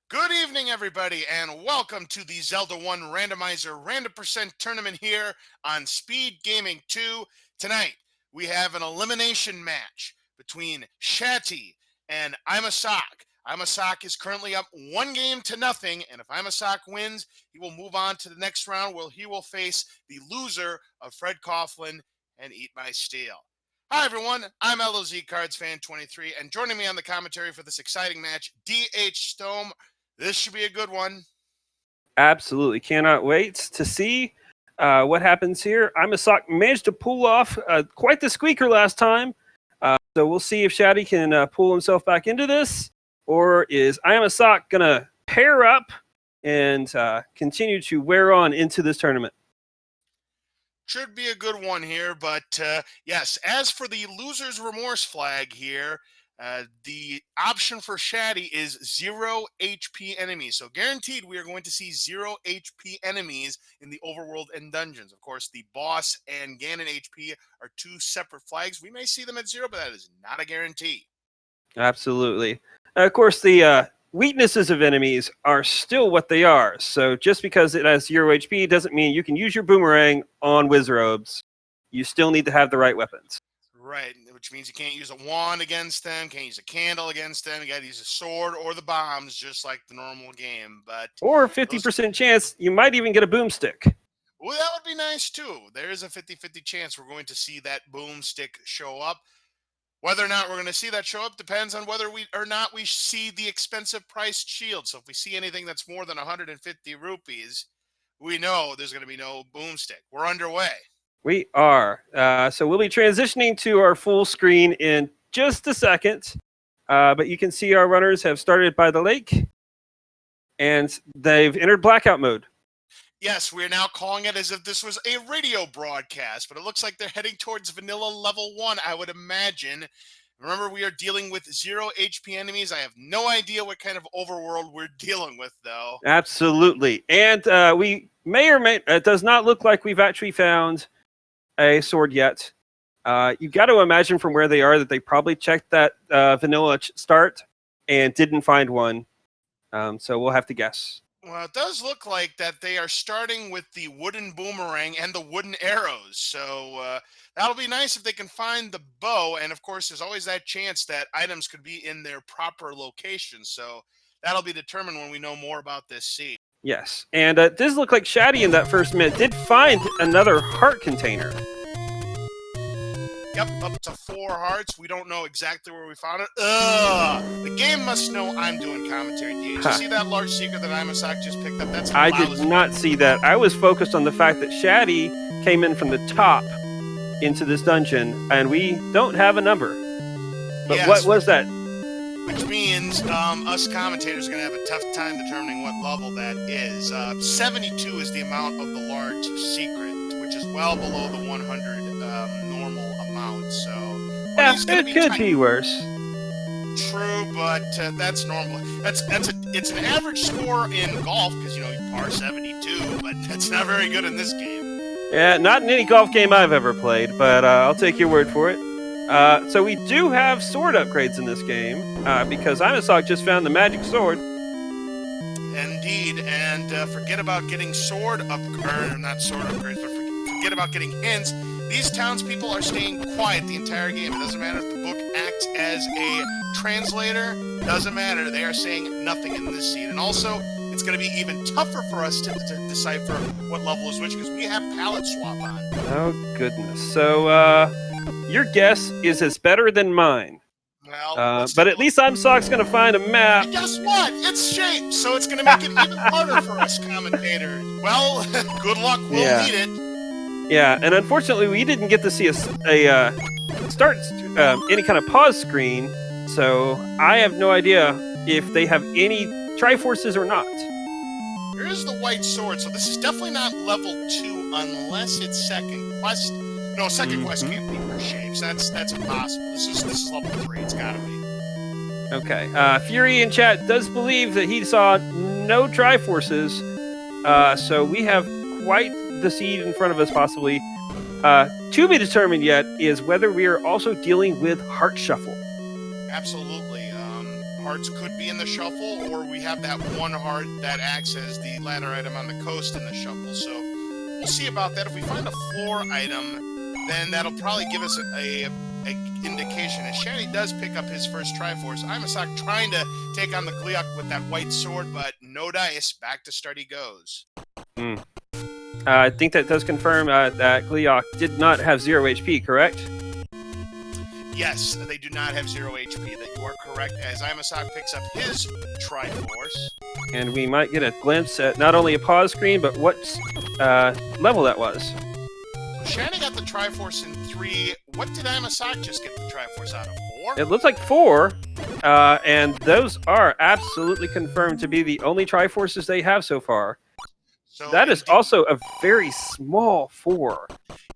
Good evening, everybody, and welcome to the Zelda 1 Randomizer Random Percent Tournament here on Speed Gaming 2. Tonight, we have an elimination match between Shatty and Imasock. Imasock is currently up 1-0, and if Imasock wins, he will move on to the next round where he will face the loser of Fred Coughlin and Eat My Steel. Hi, everyone. I'm LOZ Cards Fan 23, and joining me on the commentary for this exciting match, DH Stone. This should be a good one. Absolutely. Cannot wait to see what happens here. Imasock managed to pull off quite the squeaker last time. So we'll see if Shatty can pull himself back into this, or is Imasock going to pair up and continue to wear on into this tournament? Should be a good one here, but yes, as for the loser's remorse flag here, the option for Shatty is 0 HP enemies. So guaranteed we are going to see 0 HP enemies in the overworld and dungeons. Of course, the boss and Ganon HP are two separate flags. We may see them at 0, but that is not a guarantee. Absolutely. Of course, the weaknesses of enemies are still what they are. So just because it has 0 HP doesn't mean you can use your boomerang on Wizrobes. You still need to have the right weapons. Right, which means you can't use a wand against them, can't use a candle against them. You got to use a sword or the bombs, just like the normal game. But or 50% chance you might even get a boomstick. Well, that would be nice too. There is a 50-50 chance we're going to see that boomstick show up. Whether or not we're going to see that show up depends on whether we see the expensive priced shield. So if we see anything that's more than 150 rupees, we know there's going to be no boomstick. We're underway. We are. So we'll be transitioning to our full screen in just a second. But you can see our runners have started by the lake, and they've entered blackout mode. Yes, we're now calling it as if this was a radio broadcast, but it looks like they're heading towards vanilla level 1, I would imagine. Remember, we are dealing with 0 HP enemies. I have no idea what kind of overworld we're dealing with, though. Absolutely. And we may or may... It does not look like we've actually found a sword yet. You've got to imagine from where they are that they probably checked that vanilla start and didn't find one. So we'll have to guess. Well, it does look like that they are starting with the wooden boomerang and the wooden arrows. So that'll be nice if they can find the bow. And, of course, there's always that chance that items could be in their proper location. So that'll be determined when we know more about this scene. Yes. And it does look like Shatty in that first minute did find another heart container. Yep, up to 4 hearts. We don't know exactly where we found it. The game must know I'm doing commentary. Did you see that large secret that Imasock just picked up? That's I did not see that. I was focused on the fact that Shatty came in from the top into this dungeon, and we don't have a number. But yes, what was that? Which means us commentators are going to have a tough time determining what level that is. 72 is the amount of the large secret, which is well below the 100 normal amount. So yeah, it could be worse. True, but that's normal. It's an average score in golf because you par 72, but that's not very good in this game. Yeah, not in any golf game I've ever played, but I'll take your word for it. So we do have sword upgrades in this game because Imasock just found the magic sword. Indeed, and forget about getting sword upgrades, not sword upgrades, but forget about getting hints. These townspeople are staying quiet the entire game. It doesn't matter if the book acts as a translator. Doesn't matter. They are saying nothing in this scene. And also, it's going to be even tougher for us to decipher what level is which because we have palette swap on. Oh, goodness. So, your guess is as better than mine. Well, but at least Imasock's going to find a map. And guess what? It's shaped, so it's going to make it even harder for us commentators. Well, good luck. We'll need it. Yeah, and unfortunately, we didn't get to see a start any kind of pause screen, so I have no idea if they have any Triforces or not. There is the white sword, so this is definitely not level 2 unless it's second quest. No, second quest can't be for shapes. That's impossible. This is level 3. It's gotta be. Okay. Fury in chat does believe that he saw no Triforces, so we have quite the seed in front of us, possibly. To be determined yet is whether we are also dealing with Heart Shuffle. Absolutely. hearts could be in the shuffle, or we have that one heart that acts as the ladder item on the coast in the shuffle. So we'll see about that. If we find a floor item, then that'll probably give us a indication. As Shatty does pick up his first Triforce, Imasock trying to take on the Gleeok with that white sword, but no dice. Back to start he goes. I think that does confirm that Gleeok did not have 0 HP, correct? Yes, they do not have 0 HP. That you are correct, as Imasock picks up his Triforce. And we might get a glimpse at not only a pause screen, but what level that was. So Shatty got the Triforce in 3. What did Imasock just get the Triforce out of? 4? It looks like 4, and those are absolutely confirmed to be the only Triforces they have so far. So that is also a very small 4.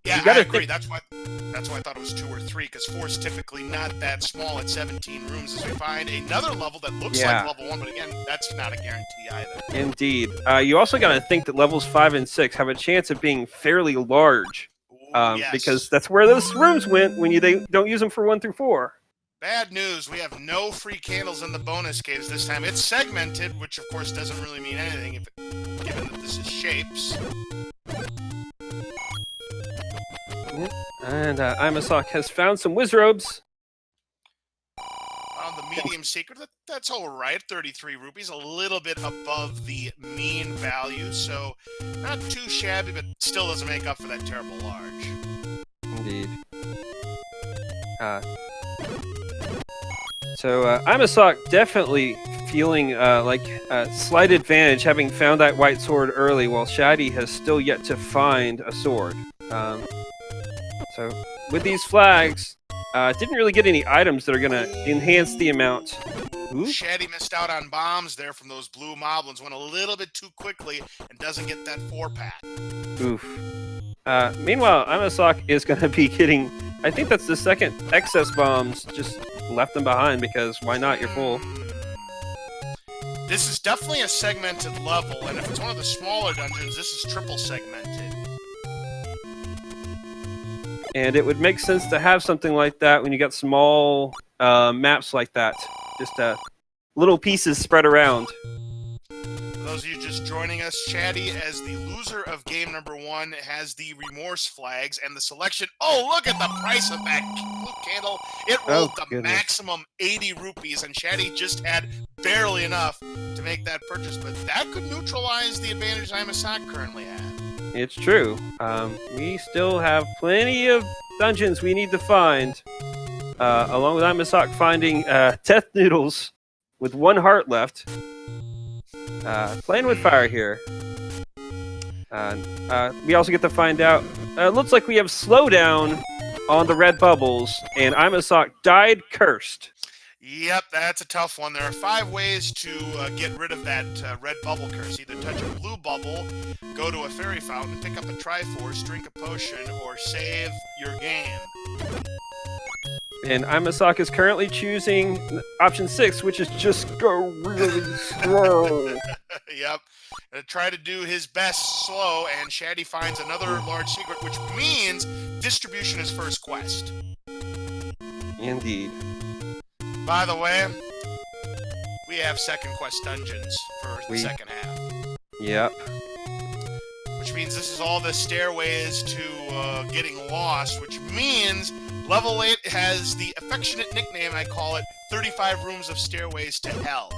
Yeah, I agree. That's why I thought it was 2 or 3, because 4 is typically not that small at 17 rooms. As we find another level that looks like level 1, but again, that's not a guarantee either. Indeed. You also got to think that levels 5 and 6 have a chance of being fairly large, yes. because that's where those rooms went when they don't use them for 1 through 4. Bad news, we have no free candles in the bonus caves this time. It's segmented, which of course doesn't really mean anything given that this is shapes. And Imasock has found some Wizrobes. Found the medium secret. That's all right, 33 rupees, a little bit above the mean value, so not too shabby, but still doesn't make up for that terrible large. Indeed. So Imasock definitely feeling like a slight advantage, having found that white sword early, while Shatty has still yet to find a sword. So with these flags, didn't really get any items that are going to enhance the amount. Ooh. Shatty missed out on bombs there from those blue moblins, went a little bit too quickly and doesn't get that 4-pack. Oof. Meanwhile, Imasock is going to be getting, I think that's the second excess bombs, just left them behind because why not, you're full. This is definitely a segmented level, and if it's one of the smaller dungeons, this is triple segmented. And it would make sense to have something like that when you got small maps like that. Just little pieces spread around. For those of you just joining us, Shatty, as the loser of game number 1, has the remorse flags and the selection. Oh, look at the price of that blue candle. It rolled the maximum 80 rupees, and Shatty just had barely enough to make that purchase. But that could neutralize the advantage Imasock currently has. It's true. We still have plenty of dungeons we need to find. Along with Imasock finding Death Noodles with 1 heart left. Playing with fire here. We also get to find out, looks like we have slowdown on the red bubbles, and Imasock died cursed. Yep, that's a tough one. There are 5 ways to get rid of that red bubble curse. Either touch a blue bubble, go to a fairy fountain, pick up a Triforce, drink a potion, or save your game. And Imasock is currently choosing option 6, which is just go really slow. Yep. Try to do his best slow, and Shatty finds another large secret, which means distribution is first quest. Indeed. By the way, we have second quest dungeons for the second half. Yep. Which means this is all the stairways to getting lost, which means level 8 has the affectionate nickname, I call it, 35 rooms of stairways to hell.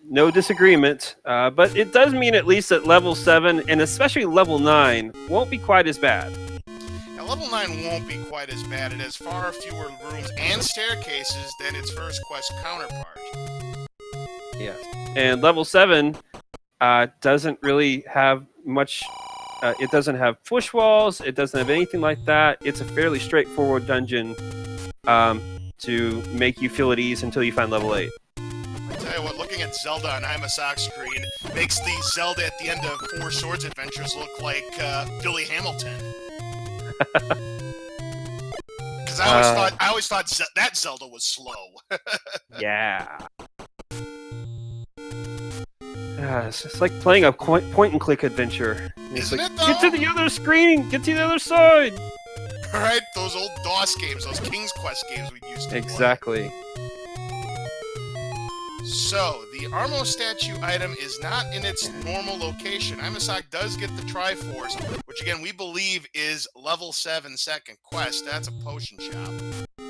No disagreement, but it does mean at least that level 7, and especially level 9, won't be quite as bad. Now, level 9 won't be quite as bad. It has far fewer rooms and staircases than its first quest counterpart. Yes, and level 7 doesn't really have much. It doesn't have push walls. It doesn't have anything like that. It's a fairly straightforward dungeon to make you feel at ease until you find level 8. I tell you what, looking at Zelda on Imasock's screen makes the Zelda at the end of 4 Swords Adventures look like Billy Hamilton. Because I always thought that Zelda was slow. Yeah. It's like playing a point-and-click adventure. Isn't it, though? Get to the other screen! Get to the other side! Right? Those old DOS games, those King's Quest games we used to Exactly. play. So, the Armo statue item is not in its normal location. Imasock does get the Triforce, which again we believe is level 7 second quest. That's a potion shop.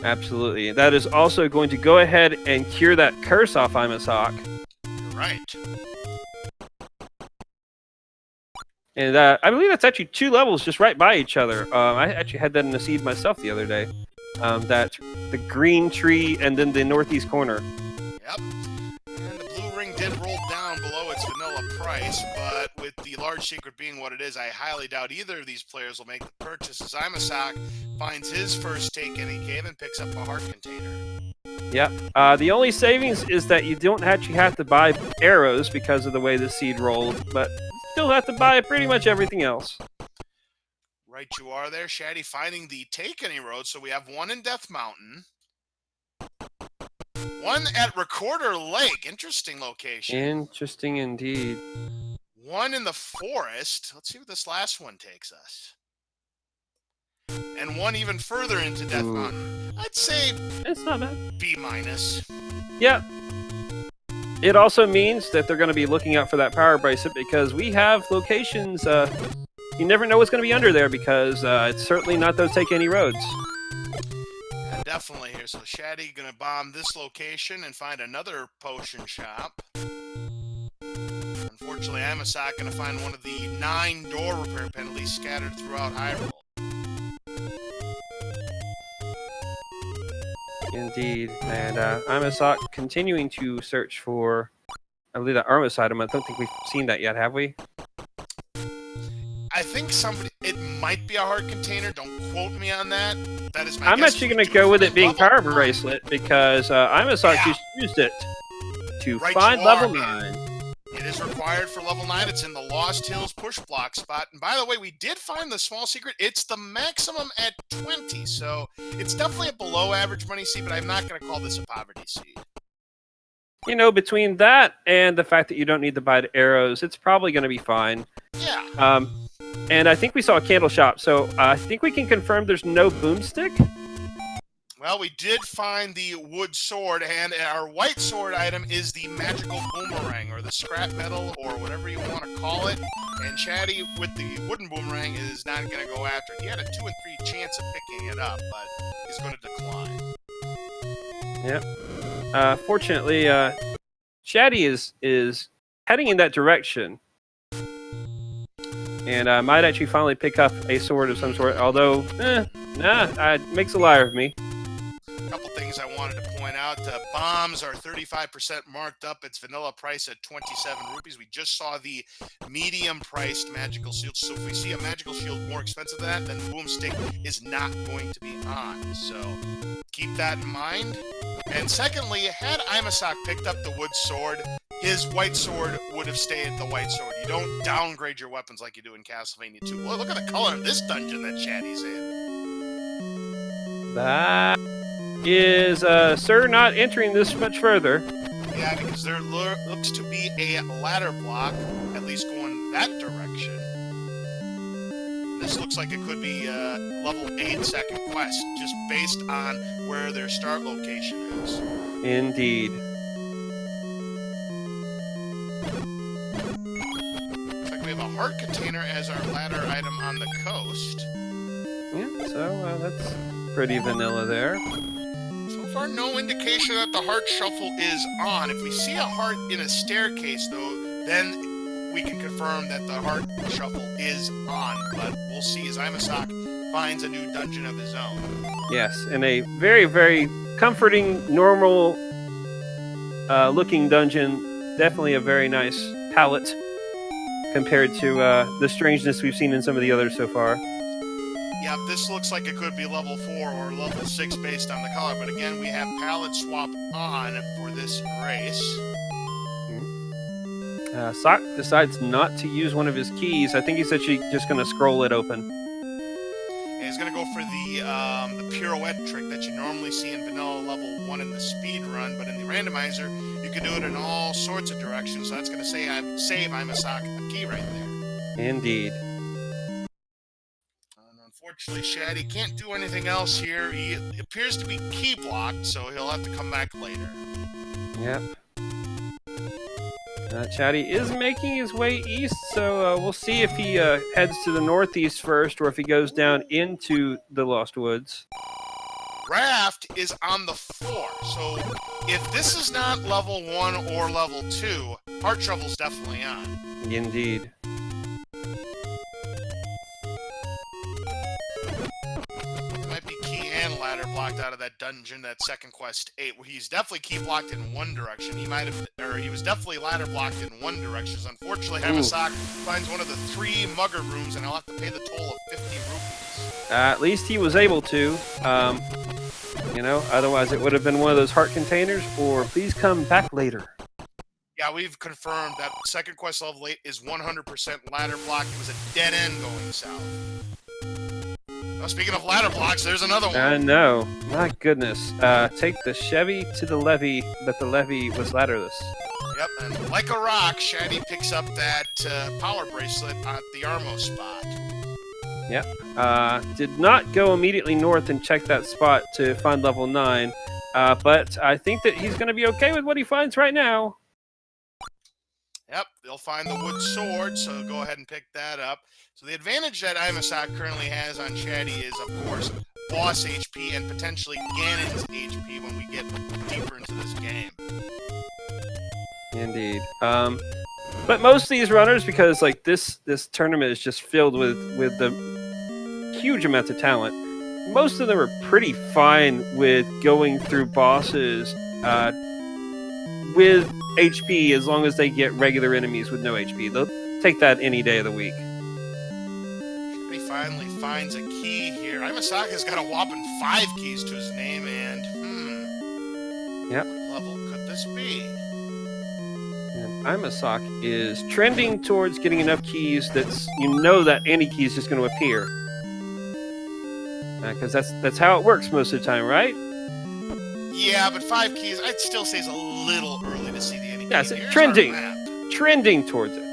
Absolutely. That is also going to go ahead and cure that curse off Imasock. You're right. And I believe that's actually 2 levels just right by each other. I actually had that in a seed myself the other day. That the green tree and then the northeast corner. Yep. And the blue ring did roll down below its vanilla price, but with the large secret being what it is, I highly doubt either of these players will make the purchase as Imasock finds his first take any cave and picks up a heart container. Yep. The only savings is that you don't actually have to buy arrows because of the way the seed rolled, but still have to buy pretty much everything else. Right you are there, Shatty, finding the take any road. So we have one in Death Mountain. One at Recorder Lake. Interesting location. Interesting indeed. One in the forest. Let's see what this last one takes us. And one even further into Death Mountain. I'd say it's not bad. B-. Yep. It also means that they're going to be looking out for that power bracelet because we have locations. You never know what's going to be under there because it's certainly not those take any roads. Yeah, definitely here. So Shatty going to bomb this location and find another potion shop. Unfortunately, Imasock going to find one of the 9 door repair penalties scattered throughout Hyrule. Indeed, and Imasock continuing to search for, I believe, that Armos item. I don't think we've seen that yet, have we? I think it might be a heart container. Don't quote me on that. That is my I'm guess. actually going to go with it being power bracelet because Imasock just used it to find level 9. It is required for level 9. It's in the Lost Hills push block spot. And by the way, we did find the small secret. It's the maximum at 20. So it's definitely a below average money seed, but I'm not going to call this a poverty seed. You know, between that and the fact that you don't need to buy the arrows, it's probably going to be fine. Yeah. And I think we saw a candle shop, so I think we can confirm there's no boomstick. Well, we did find the wood sword, and our white sword item is the magical boomerang, or the scrap metal, or whatever you want to call it. And Shatty, with the wooden boomerang, is not going to go after it. He had a 2 in 3 chance of picking it up, but he's going to decline. Yep. Fortunately, Shatty is heading in that direction. And I might actually finally pick up a sword of some sort, although, it makes a liar of me. A couple things I wanted to point out. Bombs are 35% marked up. Its vanilla price at 27 rupees. We just saw the medium-priced magical shield. So if we see a magical shield more expensive than that, then the boomstick is not going to be on. So keep that in mind. And secondly, had Imasock picked up the wood sword, his white sword would have stayed the white sword. You don't downgrade your weapons like you do in Castlevania 2. Well, look at the color of this dungeon that Shatty's in. That is, sir, not entering this much further. Yeah, because there looks to be a ladder block, at least going that direction. This looks like it could be level 8 second quest, just based on where their start location is. Indeed. Looks like we have a heart container as our ladder item on the coast. Yeah, so that's pretty vanilla there. So far, no indication that the heart shuffle is on. If we see a heart in a staircase, though, then we can confirm that the heart shuffle is on. But we'll see as Imasock finds a new dungeon of his own. Yes, in a very, very comforting, normal looking dungeon. Definitely a very nice palette compared to the strangeness we've seen in some of the others so far. Yeah, this looks like it could be level 4 or level 6 based on the color, but again, we have palette swap on for this race. Sock decides not to use one of his keys. I think he's actually just going to scroll it open. And he's going to go for the pirouette trick that you normally see in vanilla level 1 in the speed run, but in the randomizer, you can do it in all sorts of directions, so that's going to say save Imasock a key right there. Indeed. Unfortunately, Shatty can't do anything else here. He appears to be key blocked, so he'll have to come back later. Yep. Shatty is making his way east, so we'll see if he heads to the northeast first or if he goes down into the Lost Woods. Raft is on the floor, so if this is not level 1 or level 2, Heart Shovel's definitely on. Indeed. Might be key and ladder blocked out of that dungeon, that second quest 8, where he's definitely key blocked in one direction. He was definitely ladder blocked in one direction. Unfortunately, Imasock finds one of the 3 mugger rooms, and he'll have to pay the toll of 50 rupees. At least he was able to. Otherwise it would have been one of those heart containers, or please come back later. Yeah, we've confirmed that second quest level 8 is 100% ladder blocked. It was a dead end going south. Well, speaking of ladder blocks, there's another one. I know. My goodness. Take the Chevy to the levee, but the levee was ladderless. Yep, and like a rock, Shatty picks up that power bracelet at the Armo spot. Yep. Did not go immediately north and check that spot to find level 9, but I think that he's going to be okay with what he finds right now. Yep, they'll find the wood sword, so go ahead and pick that up. So the advantage that Imasock currently has on Shatty is, of course, boss HP and potentially Ganon's HP when we get deeper into this game. Indeed. But most of these runners, because like this tournament is just filled with the huge amounts of talent, most of them are pretty fine with going through bosses with HP as long as they get regular enemies with no HP. They'll take that any day of the week. He finally finds a key here. Imasock has got a whopping 5 keys to his name, and Yep. what level could this be? And Imasock is trending towards getting enough keys that that any key is just going to appear. Because that's how it works most of the time, right? Yeah, but 5 keys, I'd still say is a little early to see the any key. Yes, Here's trending. our map. Trending towards it.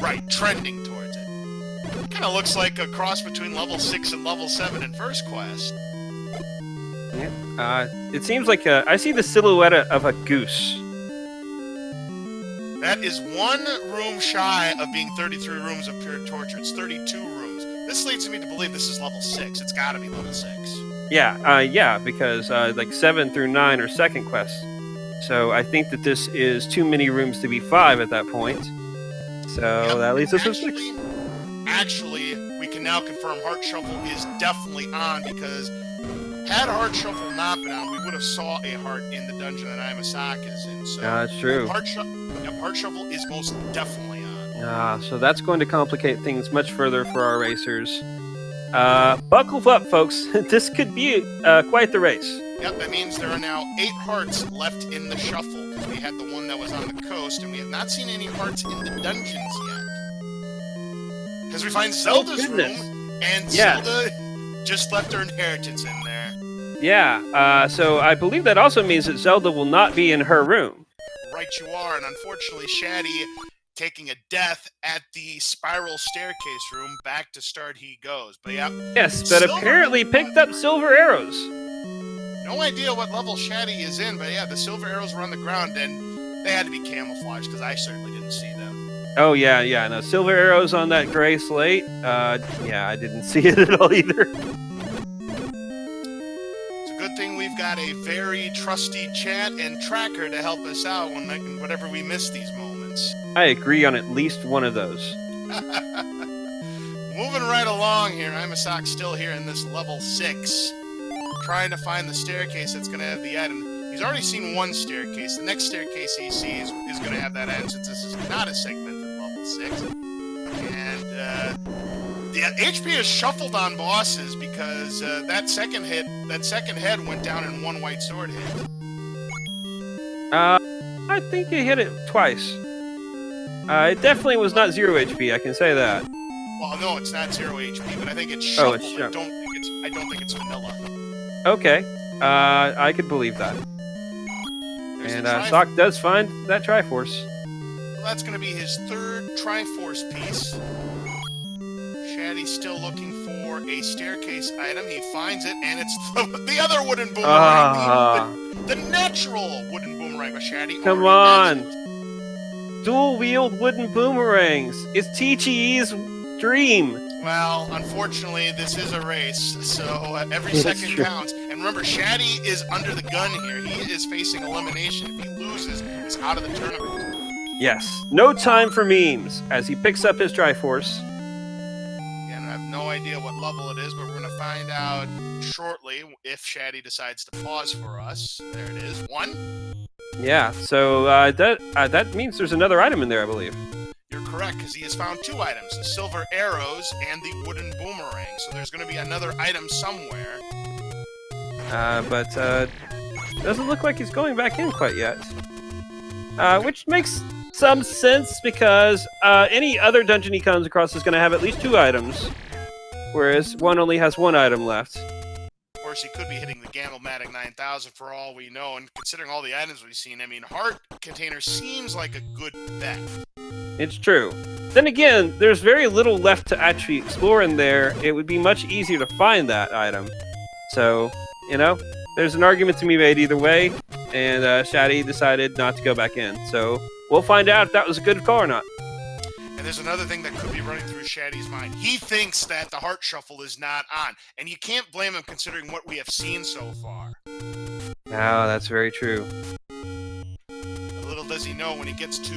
Right, trending towards it. Kind of looks like a cross between level 6 and level 7 in First Quest. Yeah. It seems like I see the silhouette of a goose. That is 1 room shy of being 33 rooms of pure torture. It's 32 rooms. This leads me to believe this is level 6. It's got to be level 6. Yeah, because like 7 through 9 are second quests. So I think that this is too many rooms to be 5 at that point. So Yep, that leaves us with 6. Actually, we can now confirm Heart Shuffle is definitely on, because had Heart Shuffle not been on, we would have saw a heart in the dungeon that Imasock is in. So That's true. Heart Shuffle is most definitely on. So that's going to complicate things much further for our racers. Buckle up, folks. This could be quite the race. Yep, that means there are now 8 hearts left in the shuffle, because we had the one that was on the coast, and we have not seen any hearts in the dungeons yet. Because we find Zelda's room, and Zelda just left her inheritance in there. Yeah, so I believe that also means that Zelda will not be in her room. Right you are, and unfortunately Shatty taking a death at the spiral staircase room. Back to start he goes. But yeah. Yes, but apparently picked up silver arrows. No idea what level Shatty is in, but yeah, the silver arrows were on the ground, and they had to be camouflaged, because I certainly didn't see them. Oh, yeah, no, silver arrows on that gray slate. Yeah, I didn't see it at all either. It's a good thing we've got a very trusty chat and tracker to help us out whenever we miss these moments. I agree on at least one of those. Moving right along here, Imasock's still here in this level 6, trying to find the staircase that's going to have the item. He's already seen one staircase. The next staircase he sees is going to have that item, since this is not a segmented level 6. And the HP is shuffled on bosses, because that second head went down in 1 white sword hit. I think he hit it twice. It definitely was not 0 HP, I can say that. Well, no, it's not 0 HP, but I think it's shuffled. It's shuffled. I don't think it's vanilla. Okay, I could believe that. There's And Sock does find that Triforce. Well, that's going to be his 3rd Triforce piece. Shatty's still looking for for a staircase item. He finds it, and it's the other wooden boomerang, the natural wooden boomerang with Shatty. Come on. Dual-wield wooden boomerangs. It's Chi-Chi's dream. Well, unfortunately, this is a race, so every second counts. And remember, Shatty is under the gun here. He is facing elimination. If he loses, he's out of the tournament. Yes. No time for memes as he picks up his Triforce. And I have no idea what level it is, but we're going to find out shortly if Shatty decides to pause for us. There it is. 1. Yeah, so that means there's another item in there, I believe. You're correct, because he has found 2 items, the silver arrows and the wooden boomerang. So there's going to be another item somewhere. But doesn't look like he's going back in quite yet. Which makes some sense, because any other dungeon he comes across is going to have at least 2 items, whereas one only has 1 item left. Of course, he could be hitting the Gamblematic 9000 for all we know, and considering all the items we've seen, I mean, Heart Container seems like a good bet. It's true. Then again, there's very little left to actually explore in there. It would be much easier to find that item. So, you know, there's an argument to be made either way, and Shatty decided not to go back in. So we'll find out if that was a good call or not. And there's another thing that could be running through Shatty's mind. He thinks that the Heart Shuffle is not on, and you can't blame him considering what we have seen so far. Oh, that's very true. Little does he know, when he gets to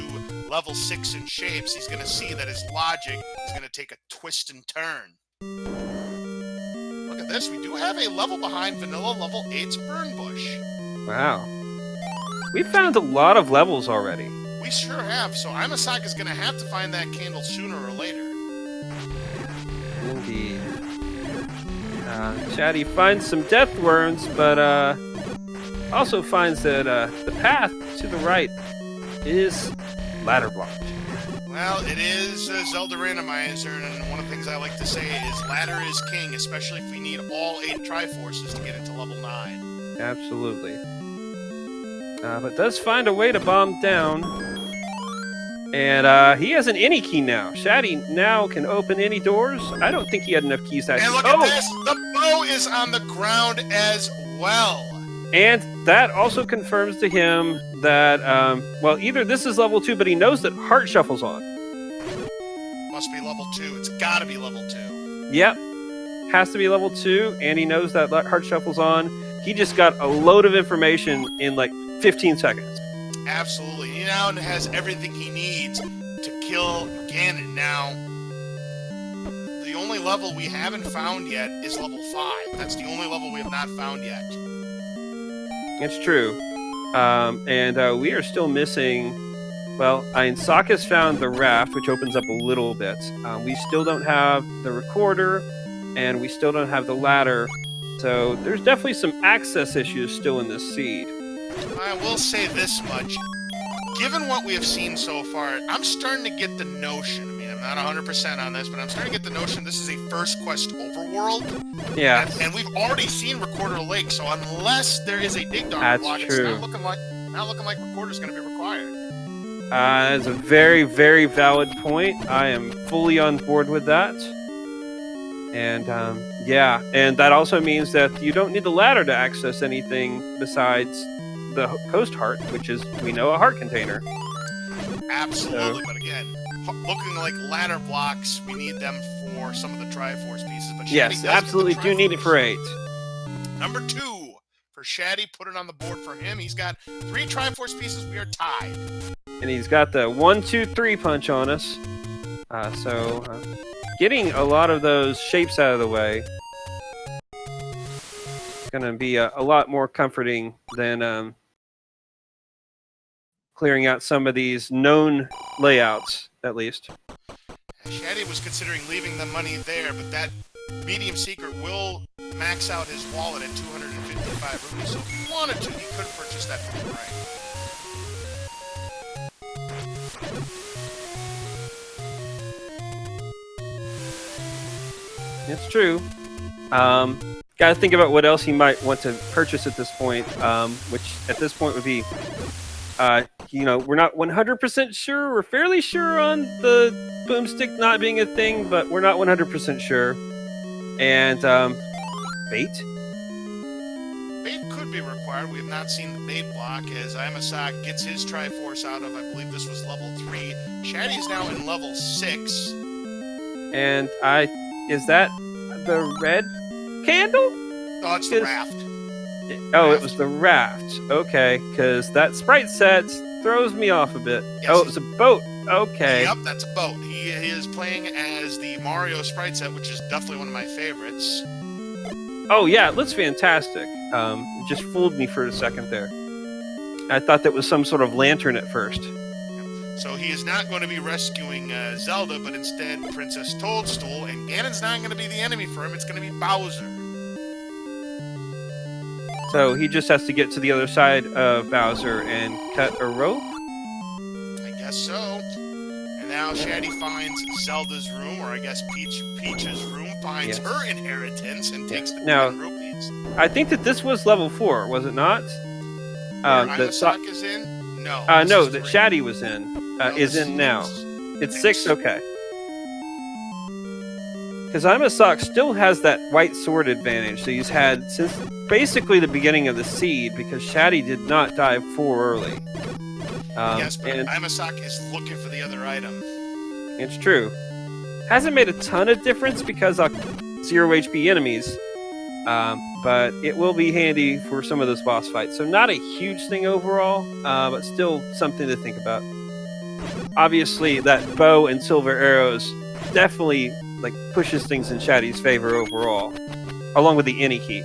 level 6 in shapes, he's going to see that his logic is going to take a twist and turn. Look at this. We do have a level behind Vanilla, level 8's Burn Bush. Wow. We found a lot of levels already. We sure have, so Imasock is going to have to find that candle sooner or later. Indeed. Shatty finds some death worms, but also finds that the path to the right is ladder blocked. Well, it is a Zelda Randomizer, and one of the things I like to say is ladder is king, especially if we need all 8 Triforces to get into level 9. Absolutely. But does find a way to bomb down. And he has an any key now. Shatty now can open any doors. I don't think he had enough keys to actually... And look at this! The bow is on the ground as well! And that also confirms to him that, well, either this is level 2, but he knows that Heart Shuffle's on. Must be level 2. It's gotta be level 2. Yep. Has to be level 2, and he knows that Heart Shuffle's on. He just got a load of information in like 15 seconds. Absolutely. He now has everything he needs to kill Ganon. Now, the only level we haven't found yet is level 5. That's the only level we have not found yet. It's true. And we are still missing... Well, Imasock has found the raft, which opens up a little bit. We still don't have the recorder, and we still don't have the ladder. So there's definitely some access issues still in this seed. I will say this much. Given what we have seen so far, I'm starting to get the notion, I mean, I'm not 100% on this, but I'm starting to get the notion this is a first quest overworld. Yeah. And we've already seen Recorder Lake, so unless there is a dig dog block, it's not looking like Recorder's going to be required. That's a very, very valid point. I am fully on board with that. And, yeah. And that also means that you don't need the ladder to access anything besides the Coast Heart, which is, we know, a heart container. Absolutely, but again, looking like ladder blocks, we need them for some of the Triforce pieces. But yes, absolutely do need it for 8. Number 2 for Shatty, put it on the board for him. He's got 3 Triforce pieces. We are tied. And he's got the 1, 2, 3 punch on us. So getting a lot of those shapes out of the way is going to be a lot more comforting than clearing out some of these known layouts, at least. Shatty was considering leaving the money there, but that medium secret will max out his wallet at 255 rupees. So if he wanted to, he could purchase that boomerang. It's true. Got to think about what else he might want to purchase at this point, which at this point would be, you know, we're not 100% sure. We're fairly sure on the boomstick not being a thing, but we're not 100% sure. And bait. Bait could be required. We have not seen the bait block as Imasock gets his Triforce out of, I believe this was level 3. Shatty is now in level 6. And is that the red candle? Oh, it's the raft. Oh, it was the raft. Okay, because that sprite set throws me off a bit. Yes, oh, it's a boat. Okay. Yep, that's a boat. He is playing as the Mario sprite set, which is definitely one of my favorites. Oh, yeah, it looks fantastic. It just fooled me for a second there. I thought that was some sort of lantern at first. So he is not going to be rescuing Zelda, but instead Princess Toadstool, and Ganon's not going to be the enemy for him. It's going to be Bowser. So he just has to get to the other side of Bowser and cut a rope? I guess so. And now Shatty finds Zelda's room, or I guess Peach's room, finds her inheritance and takes the 10 rupees. I think that this was level 4, was it not? Imasock is in? No. No, that Shatty was in. Is in now. It's 6? Okay. Because Imasock still has that white sword advantage that he's had since basically the beginning of the seed, because Shatty did not dive 4 early. Yes, but Imasock is looking for the other item. It's true. Hasn't made a ton of difference because of 0 HP enemies, but it will be handy for some of those boss fights. So not a huge thing overall, but still something to think about. Obviously, that bow and silver arrows definitely pushes things in Shatty's favor overall, along with the any key.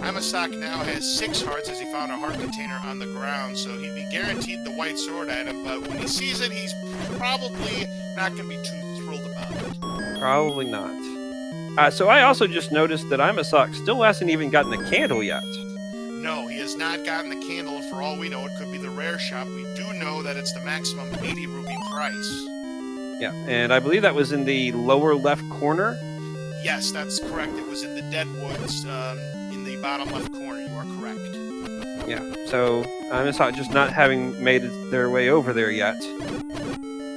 Imasock now has 6 hearts as he found a heart container on the ground, so he'd be guaranteed the white sword item, but when he sees it, he's probably not going to be too thrilled about it. Probably not. So I also just noticed that Imasock still hasn't even gotten the candle yet. No, he has not gotten the candle, and for all we know, it could be the rare shop. We do know that it's the maximum 80 rupee price. Yeah, and I believe that was in the lower left corner. Yes, that's correct. It was in the Deadwoods, in the bottom left corner. You are correct. Yeah, so Imasock just not having made their way over there yet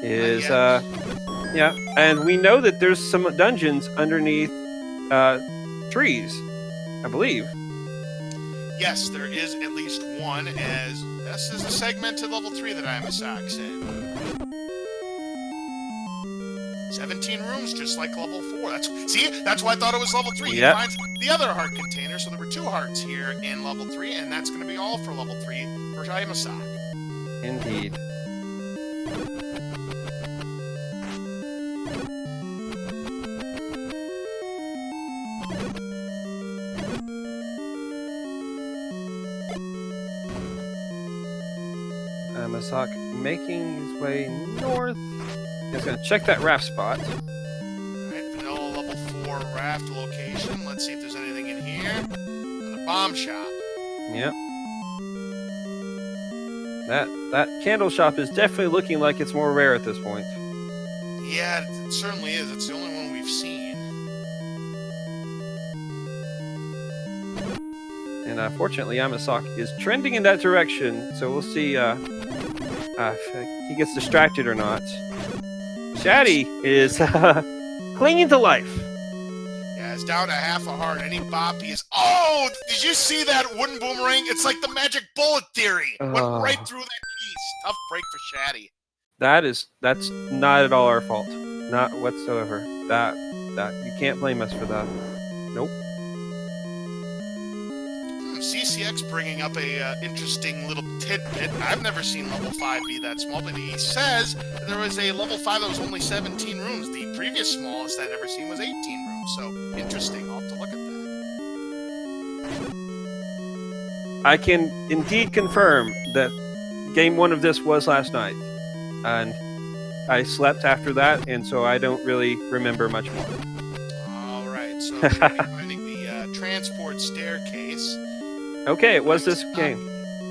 is, yeah, and we know that there's some dungeons underneath trees, I believe. Yes, there is at least one, as this is a segmented level 3 that Imasock's in. 17 rooms, just like level 4. That's why I thought it was level 3. Yep. He finds the other heart container, so there were 2 hearts here in level 3, and that's going to be all for level 3 for Imasock. Indeed. Imasock making his way north. He's going to check that raft spot. Alright, vanilla level 4 raft location. Let's see if there's anything in here. Another bomb shop. Yep. That candle shop is definitely looking like it's more rare at this point. Yeah, it certainly is. It's the only one we've seen. And fortunately, Imasock is trending in that direction, so we'll see if he gets distracted or not. Shatty is clinging to life. Yeah, it's down to half a heart. Any bop he is... Oh! Did you see that wooden boomerang? It's like the magic bullet theory. Went right through that piece. Tough break for Shatty. That's not at all our fault. Not whatsoever. That you can't blame us for that. Nope. CCX bringing up a interesting little tidbit. I've never seen level 5 be that small, but he says there was a level 5 that was only 17 rooms. The previous smallest I'd ever seen was 18 rooms. So interesting. I'll have to look at that. I can indeed confirm that game 1 of this was last night, and I slept after that, and so I don't really remember much more. All right, so finding the transport staircase. Okay, it was this game.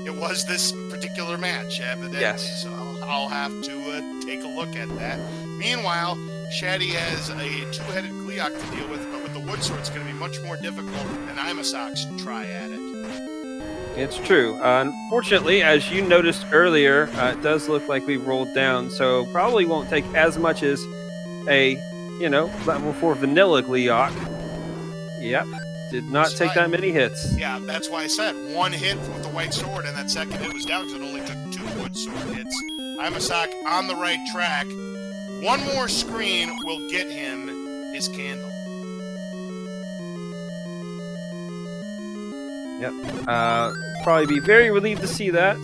It was this particular match, evidently. Yes. So I'll have to take a look at that. Meanwhile, Shatty has a 2-headed Gleeok to deal with, but with the wood sword, it's going to be much more difficult than Imasock's try at it. It's true. Unfortunately, as you noticed earlier, it does look like we rolled down, so probably won't take as much as a level 4 vanilla Gleeok. Yep, did not That's take right. that many hits. Yeah, that's why I said one hit with the white sword, and that second hit was down because it only took 2 wood sword hits. Imasock on the right track. One more screen will get him his candle. Yep. Probably be very relieved to see that.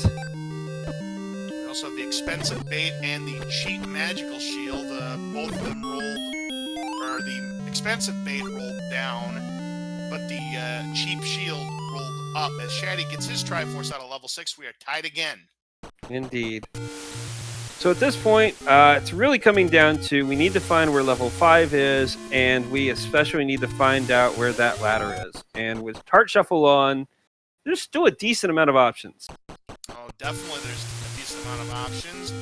We also have the expensive bait and the cheap magical shield. Both of them rolled, or the expensive bait rolled down, but the cheap shield rolled up. As Shatty gets his Triforce out of level 6, we are tied again. Indeed. So at this point, it's really coming down to we need to find where level 5 is, and we especially need to find out where that ladder is. And with Tart Shuffle on, there's still a decent amount of options. Oh, definitely there's a decent amount of options.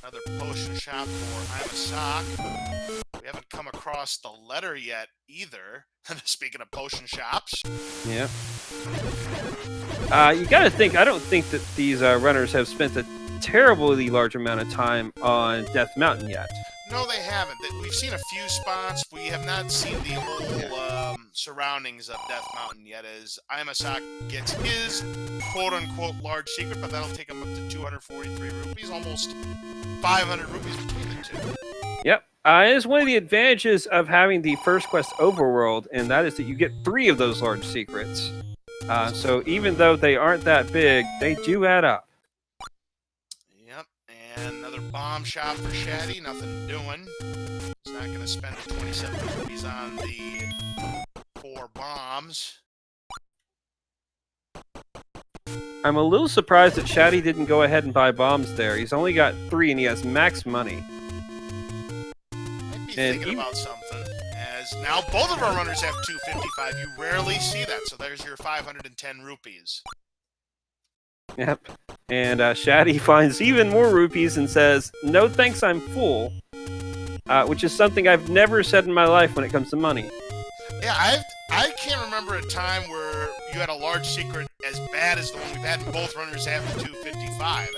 Another potion shop for Imasock. We haven't come across the letter yet either. Speaking of potion shops. Yeah. You got to think, I don't think that these runners have spent a terribly large amount of time on Death Mountain yet. No, they haven't. We've seen a few spots. We have not seen the whole surroundings of Death Mountain yet, as Imasock gets his quote-unquote large secret, but that'll take him up to 243 rupees, almost 500 rupees between the two. Yep. It is one of the advantages of having the first quest overworld, and that is that you get 3 of those large secrets. So even though they aren't that big, they do add up. Yep, and another bomb shop for Shatty. Nothing doing. He's not going to spend the 27 rupees on the 4 bombs. I'm a little surprised that Shatty didn't go ahead and buy bombs there. He's only got 3 and he has max money. Might be thinking about something, as now both of our runners have 255. You rarely see that, so there's your 510 rupees. Yep. And Shatty finds even more rupees and says, "No thanks, I'm full," which is something I've never said in my life when it comes to money. Yeah, I can't remember a time where you had a large secret as bad as the one we've had, and both runners have the 255.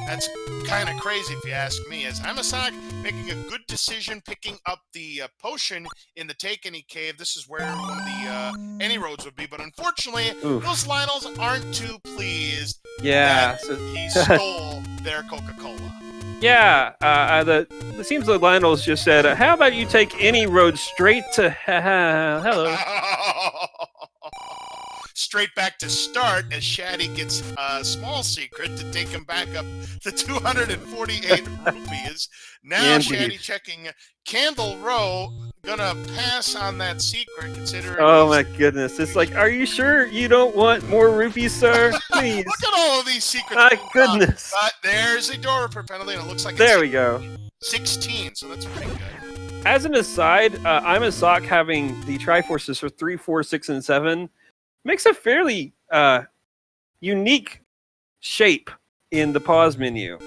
That's kind of crazy if you ask me. As Imasock making a good decision picking up the potion in the Take Any Cave. This is where one of the Any Roads would be, but unfortunately, those Lionels aren't too pleased that he stole their Coca-Cola. Yeah, it seems like Lionel's just said, "How about you take any road straight to hello." Straight back to start as Shatty gets a small secret to take him back up to 248 rupees. Now Shatty checking Candle Row, gonna pass on that secret considering. Oh my goodness! It's like, are you sure you don't want more rupees, sir? Please. Look at all of these secrets. My goodness! But there's a door per penalty, and it looks like there we go. 16, so that's pretty good. As an aside, Imasock having the Triforces for 3, 4, 6, and 7 makes a fairly unique shape in the pause menu.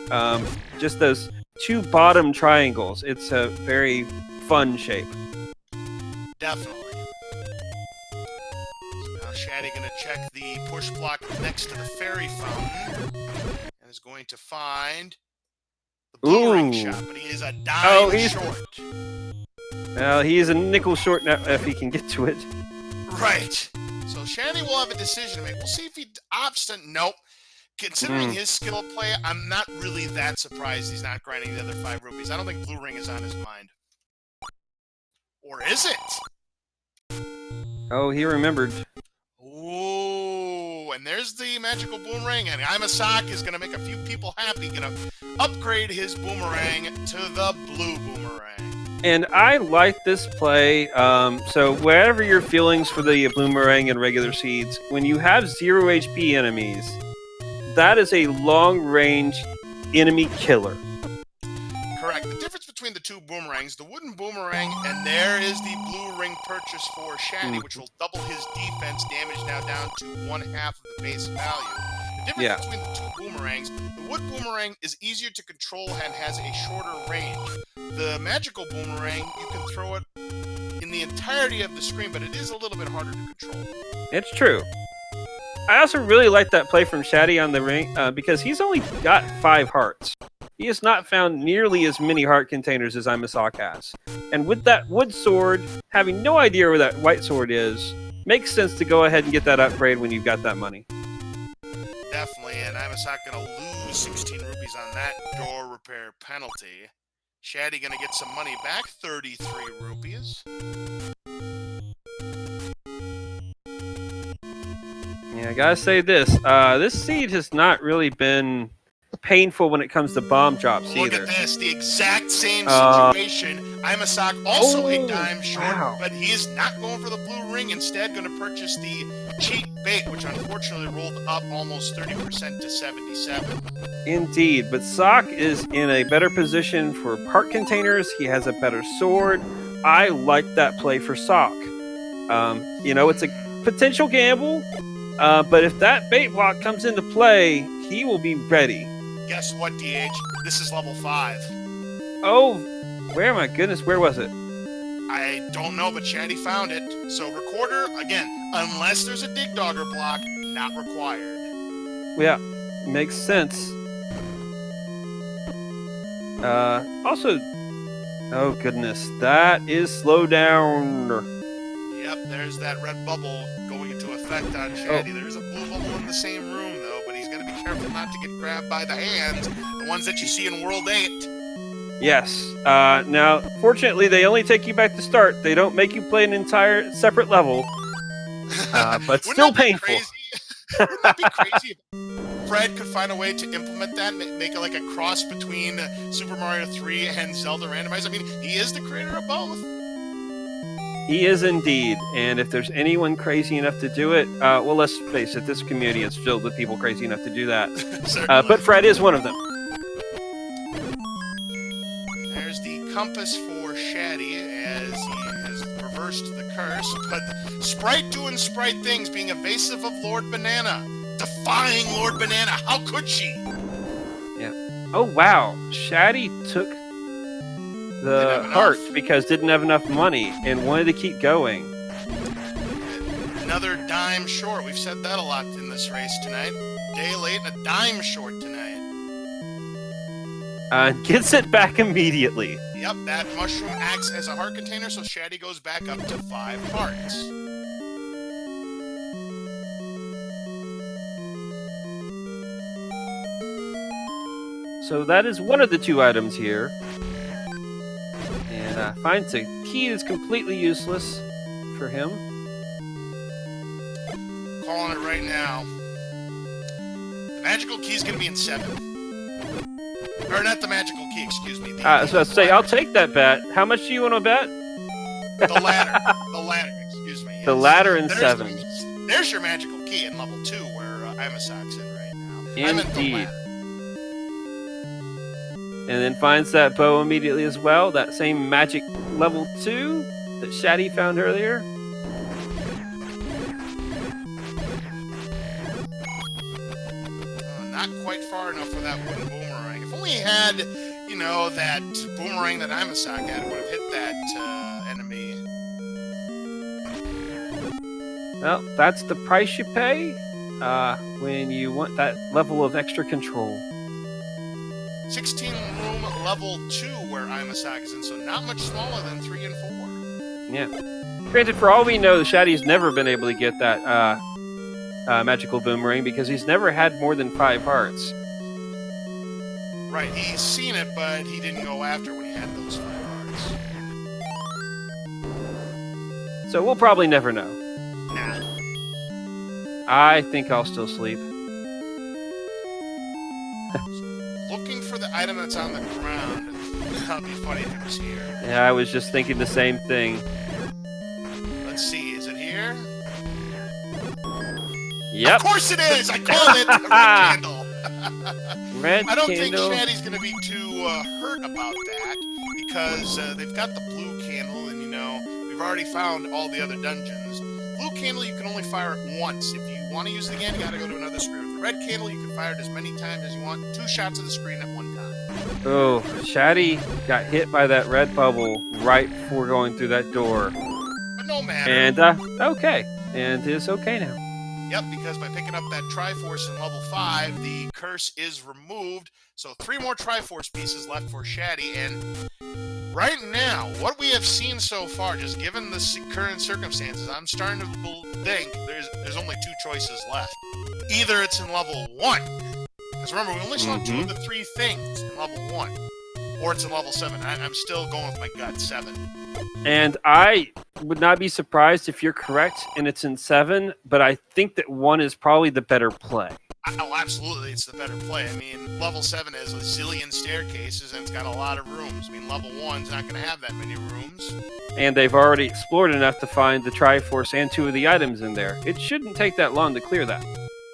Just those 2 bottom triangles. It's a very fun shape. Definitely. So now Shatty going to check the push block next to the fairy fountain and is going to find the blue ring shop, but he is a dime short. Well, he is a nickel short now if he can get to it. Right. So Shatty will have a decision to make. We'll see if he opts to. Nope. Considering his skill of play, I'm not really that surprised he's not grinding the other 5 rupees. I don't think blue ring is on his mind. Or is it? Oh, he remembered. Ooh, and there's the magical boomerang, and Imasock is going to make a few people happy. Going to upgrade his boomerang to the blue boomerang. And I like this play. So whatever your feelings for the boomerang and regular seeds, when you have 0 HP enemies, that is a long-range enemy killer. Correct. The difference between the 2 boomerangs, the wooden boomerang, and there is the blue ring purchase for Shatty, which will double his defense damage now down to 1/2 of the base value. The difference between the 2 boomerangs, the wood boomerang is easier to control and has a shorter range. The magical boomerang, you can throw it in the entirety of the screen, but it is a little bit harder to control. It's true. I also really like that play from Shatty on the ring because he's only got 5 hearts. he has not found nearly as many heart containers as Imasock has. And with that wood sword, having no idea where that white sword is, makes sense to go ahead and get that upgrade when you've got that money. Definitely, and Imasock gonna lose 16 rupees on that door repair penalty. Shatty gonna get some money back, 33 rupees. Yeah, I gotta say this. This seed has not really been painful when it comes to bomb drops Look either. at this, the exact same situation. Imasock also a Oh, dime short, wow. but he is not going for the blue ring. Instead, going to purchase the cheap bait, which unfortunately rolled up almost 30% to 77. Indeed, but Sock is in a better position for part containers. He has a better sword. I like that play for Sock. It's a potential gamble, but if that bait block comes into play, he will be ready. Guess what, DH? This is level 5. Oh, where my goodness, where was it? I don't know, but Shatty found it. So recorder, again, unless there's a dig dogger block, not required. Yeah, makes sense. Also, oh goodness, that is slow down. Yep, there's that red bubble going into effect on Shatty. There's a blue bubble in the same room, though, but he's got to be careful not to get grabbed by the hands, the ones that you see in World 8. Yes. Now, fortunately, they only take you back to start. They don't make you play an entire separate level, but still painful. Wouldn't that be crazy if Fred could find a way to implement that, make it like a cross between Super Mario 3 and Zelda Randomizer? I mean, he is the creator of both. He is indeed, and if there's anyone crazy enough to do it, well, let's face it, this community is filled with people crazy enough to do that. But Fred is one of them. There's the compass for Shatty as he has reversed the curse, but Sprite doing Sprite things, being evasive of Lord Banana, defying Lord Banana. How could she? Yeah. Oh, wow. Shatty took the heart because didn't have enough money and wanted to keep going. Another dime short. We've said that a lot in this race tonight. Day late and a dime short tonight. Gets it back immediately. Yep, that mushroom acts as a heart container, so Shatty goes back up to 5 hearts. So that is one of the 2 items here. And finds a key that's completely useless for him. Calling it right now. The magical key is going to be in 7. Or not the magical key, excuse me. So I'll say, I'll take that bet. How much do you want to bet? The ladder. The ladder, excuse me. Yes. The ladder in 7. There's your magical key in level 2 where Imasock's in right now. Indeed. And then finds that bow immediately as well. That same magic level 2 that Shatty found earlier. Not quite far enough for that wooden boomerang. If only he had, that boomerang that Imasock had, it would have hit that enemy. Well, that's the price you pay when you want that level of extra control. 16 room level 2 where Imasock is in, so not much smaller than 3 and 4. Yeah. Granted, for all we know, Shatty's never been able to get that magical boomerang because he's never had more than 5 hearts. Right, he's seen it, but he didn't go after when he had those 5 hearts. So we'll probably never know. Nah. I think I'll still sleep. Looking for the item that's on the ground. That'd be funny if it was here. Yeah, I was just thinking the same thing. Let's see, is it here? Yep. Of course it is! I called it! A red candle! Red I don't candle. think Shatty's going to be too hurt about that, because they've got the blue candle, and we've already found all the other dungeons. Blue candle you can only fire it once. If you want to use it again, you got to go to another screen. With the red candle, you can fire it as many times as you want. 2 shots of the screen at one time. Oh, Shatty got hit by that red bubble right before going through that door. But no matter. And, okay. And it's okay now. Yep, because by picking up that Triforce in level 5, the curse is removed. So 3 more Triforce pieces left for Shatty. And right now, what we have seen so far, just given the current circumstances, I'm starting to think there's only 2 choices left. Either it's in level 1, because remember, we only saw 2 of the 3 things in level 1, or it's in level 7. I'm still going with my gut, 7. And I would not be surprised if you're correct and it's in 7, but I think that 1 is probably the better play. Oh, absolutely, it's the better play. I mean, level 7 has a zillion staircases, and it's got a lot of rooms. I mean, level 1's not going to have that many rooms. And they've already explored enough to find the Triforce and 2 of the items in there. It shouldn't take that long to clear that.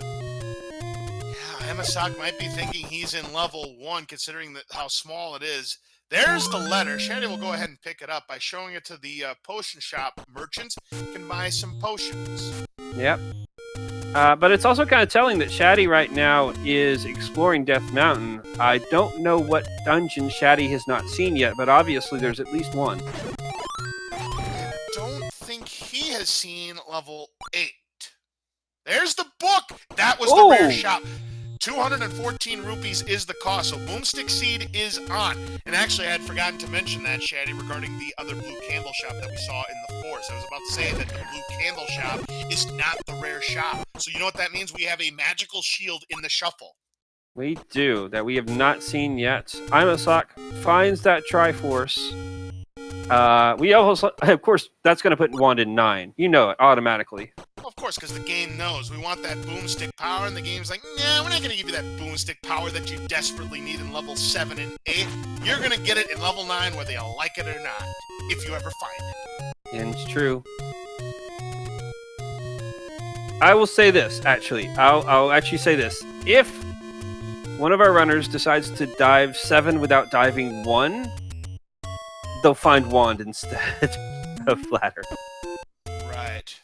Yeah, Imasock might be thinking he's in level 1, considering how small it is. There's the letter. Shatty will go ahead and pick it up by showing it to the potion shop merchant. You can buy some potions. Yep. But it's also kind of telling that Shatty right now is exploring Death Mountain. I don't know what dungeon Shatty has not seen yet, but obviously there's at least one. I don't think he has seen level 8. There's the book! That was the rare shop. 214 rupees is the cost, so Boomstick Seed is on. And actually, I had forgotten to mention that, Shatty, regarding the other blue candle shop that we saw in the forest. I was about to say that the blue candle shop is not the rare shop. So you know what that means? We have a magical shield in the shuffle. We do, that we have not seen yet. Imasock finds that Triforce. We also, of course, that's going to put Wand in 9. You know it, automatically. Well, of course, because the game knows. We want that boomstick power, and the game's like, nah, we're not going to give you that boomstick power that you desperately need in level 7 and 8. You're going to get it in level 9 whether you like it or not, if you ever find it. And it's true. I will say this, actually. I'll actually say this. If one of our runners decides to dive 7 without diving 1, they'll find Wand instead of Ladder. Right.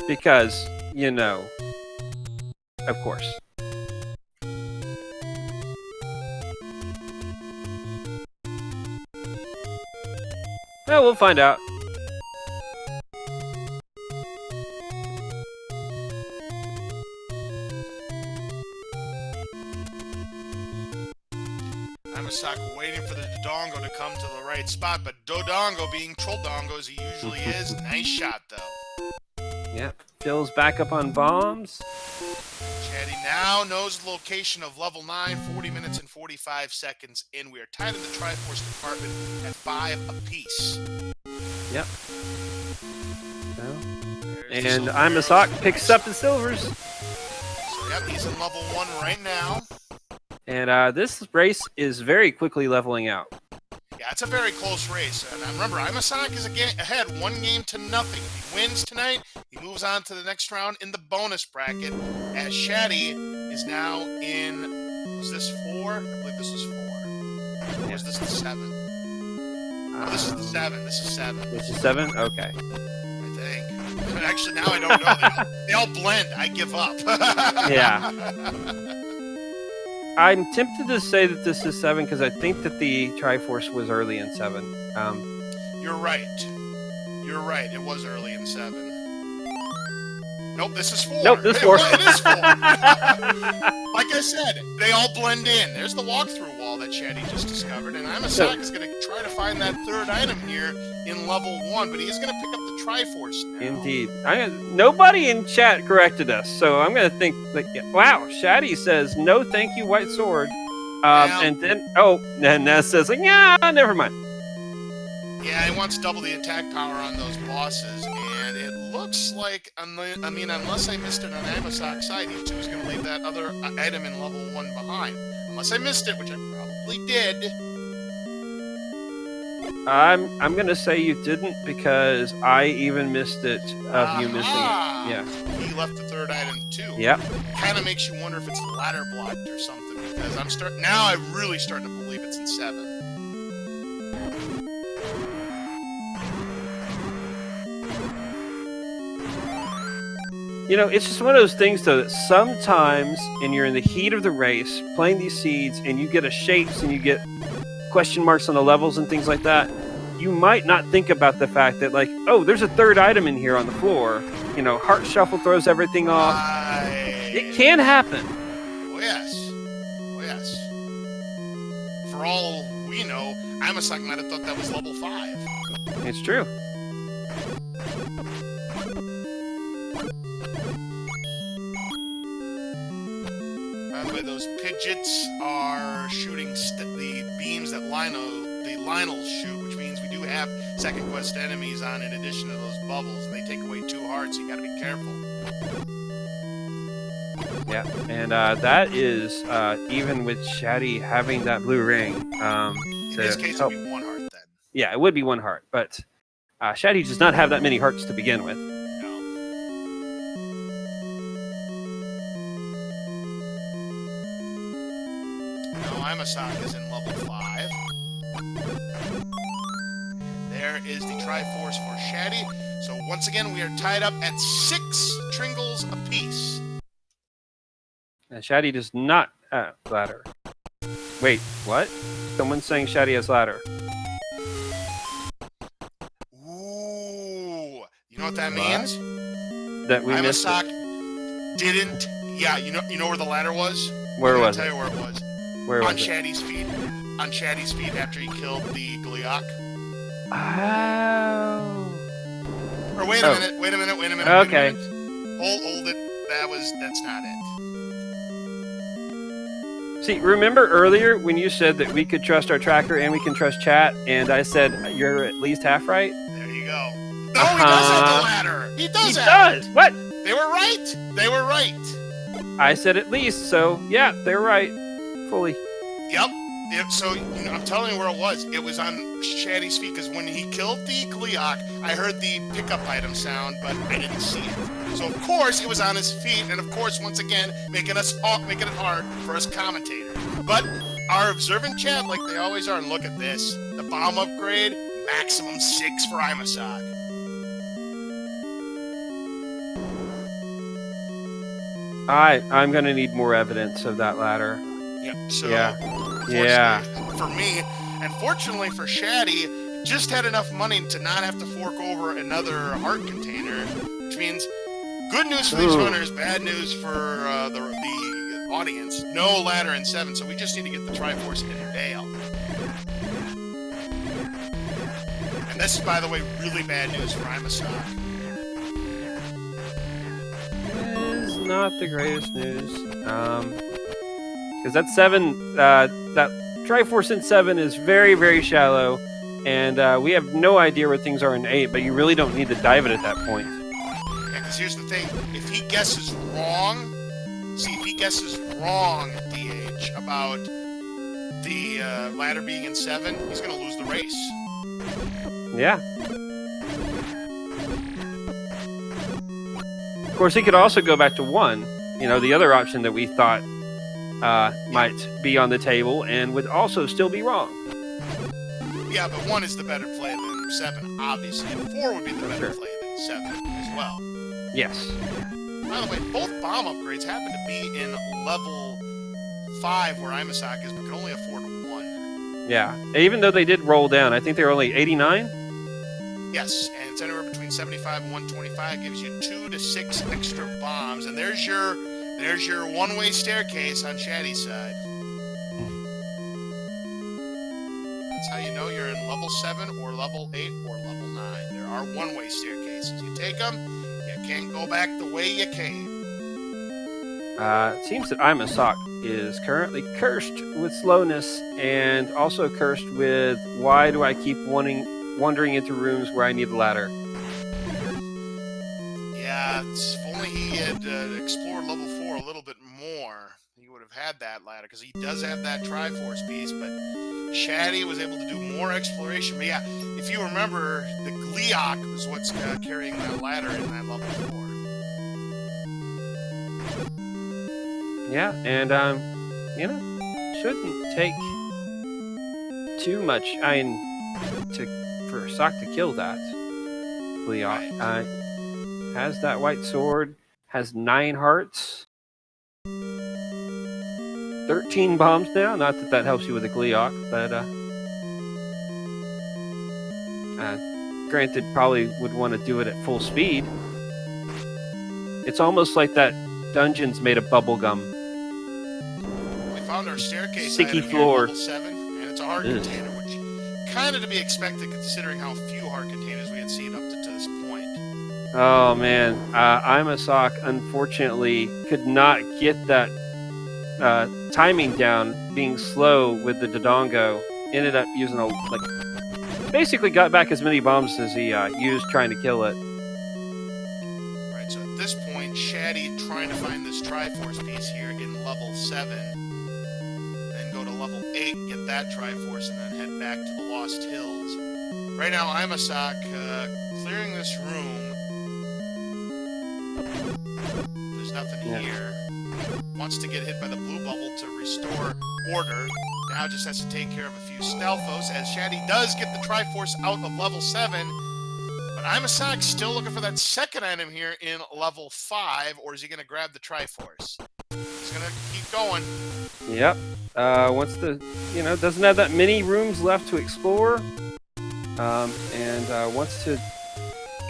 Because, you know, of course. Well, we'll find out. Imasock waiting for the Dodongo to come to the right spot, but Dodongo, being Trolldongo as he usually is, nice shot though. Yep, Phil's back up on bombs. Shatty now knows the location of level 9, 40 minutes and 45 seconds in. We are tied in the Triforce department at 5 apiece. Yep. And Imasock picks up the silvers. So yep, he's in level 1 right now. And this race is very quickly leveling out. Yeah, it's a very close race. And remember, Imasock is ahead 1 game to nothing. If he wins tonight, he moves on to the next round in the bonus bracket. As Shatty is now in, was this 4? I believe this is 4. Or is this the 7? Oh, this is the 7. This is 7. This is 7? Okay. I think. But actually, now I don't know. They all blend. I give up. Yeah. I'm tempted to say that this is 7 because I think that the Triforce was early in 7. You're right. You're right. It was early in 7. Nope, this is 4. Nope, this is 4. It is 4. Like I said, they all blend in. There's the walkthrough wall that Shatty just discovered, and Imasock is going to try to find that 3rd item here in level 1, but he is going to pick up the Triforce now. Indeed. Nobody in chat corrected us, so I'm going to think, like, wow, Shatty says, no thank you, White Sword. And then, and Ness says, like, yeah, never mind. Yeah, he wants double the attack power on those bosses, and it looks like, I mean, unless I missed it on Imasock's side, he too is going to leave that other item in level 1 behind. Unless I missed it, which I probably did. I'm going to say you didn't because I even missed it of you missing it. Yeah. He left the 3rd item too. Yep. Kind of makes you wonder if it's ladder blocked or something, because now I'm really starting to believe it's in 7. You know, it's just one of those things, though, that sometimes, and you're in the heat of the race, playing these seeds, and you get a shapes, and you get question marks on the levels and things like that, you might not think about the fact that, like, oh, there's a third item in here on the floor. You know, Heart Shuffle throws everything off. It can happen. Oh, yes. Oh, yes. For all we know, Imasock might have thought that was level 5. It's true. By the way, those Pidgeots are shooting the beams that Lionels shoot, which means we do have second quest enemies on in addition to those bubbles, and they take away 2 hearts, so you gotta be careful. Yeah, and that is even with Shatty having that blue ring. In this case, it would be 1 heart then. Yeah, it would be 1 heart, but Shatty does not have that many hearts to begin with. No. No, Imasock is in level 5. There is the Triforce for Shatty. So once again, we are tied up at 6 Tringles apiece. And Shatty does not have ladder. Wait, what? Someone's saying Shatty has ladder. Ooh, you know what that means? That we missed Imasock it. didn't. Yeah, you know where the ladder was? Where was I'll it? tell you where it was. Where On was it? Shatty's feet. On Shatty's feet after he killed the Gleeok. Oh. Or wait a minute. Okay. Hold it. That's not it. See, remember earlier when you said that we could trust our tracker and we can trust chat, and I said you're at least half right? There you go. No, he does have the ladder. He does. What? They were right. They were right. I said at least, so yeah, they're right. Fully. Yep. So, I'm telling you where it was. It was on Shatty's feet, because when he killed the Gleeok, I heard the pickup item sound, but I didn't see it. So, of course, it was on his feet, and of course, once again, making it hard for us commentators. But our observant chat, like they always are, and look at this. The bomb upgrade, maximum 6 for Imasock. I'm going to need more evidence of that ladder. Yep. So, yeah. For me, and fortunately for Shatty, just had enough money to not have to fork over another heart container, which means good news for these hunters, bad news for the audience. No ladder in 7, so we just need to get the Triforce and bail. And this is, by the way, really bad news for Imasock. It's not the greatest news. Because that 7, that Triforce in 7 is very, very shallow, and we have no idea where things are in 8, but you really don't need to dive it at that point. Yeah, because here's the thing. If he guesses wrong, DH, about the ladder being in 7, he's going to lose the race. Yeah. Of course, he could also go back to 1, the other option that we thought might be on the table and would also still be wrong. Yeah, but 1 is the better play than 7, obviously. And 4 would be the better play than 7 as well. Yes. By the way, both bomb upgrades happen to be in level 5 where Imasock is, but can only afford 1. Yeah. Even though they did roll down, I think they're only 89? Yes, and it's anywhere between 75 and 125. Gives you 2 to 6 extra bombs, and there's your one-way staircase on Shatty's side. That's how you know you're in level 7 or level 8 or level 9. There are one-way staircases. You take them, you can't go back the way you came. It seems that Imasock is currently cursed with slowness and also cursed with why do I keep wandering into rooms where I need a ladder. Yeah, if only he had explored level 4 a little bit more, he would have had that ladder, because he does have that Triforce piece, but Shatty was able to do more exploration. But yeah, if you remember, the Gleeok was what's carrying that ladder in that level 4. Yeah, and, shouldn't take too much, for Sock to kill that Gleeok. Right. Has that white sword, has 9 hearts, 13 bombs now. Not that helps you with a Gleeok, but Granted, probably would want to do it at full speed. It's almost like that dungeon's made of bubble gum. We found our staircase Sticky item floor. here, level 7, and it's a heart container, which kind of to be expected considering how few heart containers we had seen up to this point. Oh man, Imasock unfortunately could not get that timing down, being slow with the Dodongo. Ended up using basically got back as many bombs as he used trying to kill it. Right, so at this point, Shatty trying to find this Triforce piece here in level 7. Then go to level 8, get that Triforce, and then head back to the Lost Hills. Right now, Imasock clearing this room. There's nothing here. Wants to get hit by the blue bubble to restore order. Now just has to take care of a few Stealthos, as Shatty does get the Triforce out of level 7. But Imasock's still looking for that second item here in level 5, or is he going to grab the Triforce? He's going to keep going. Yep. Wants to, doesn't have that many rooms left to explore. And wants to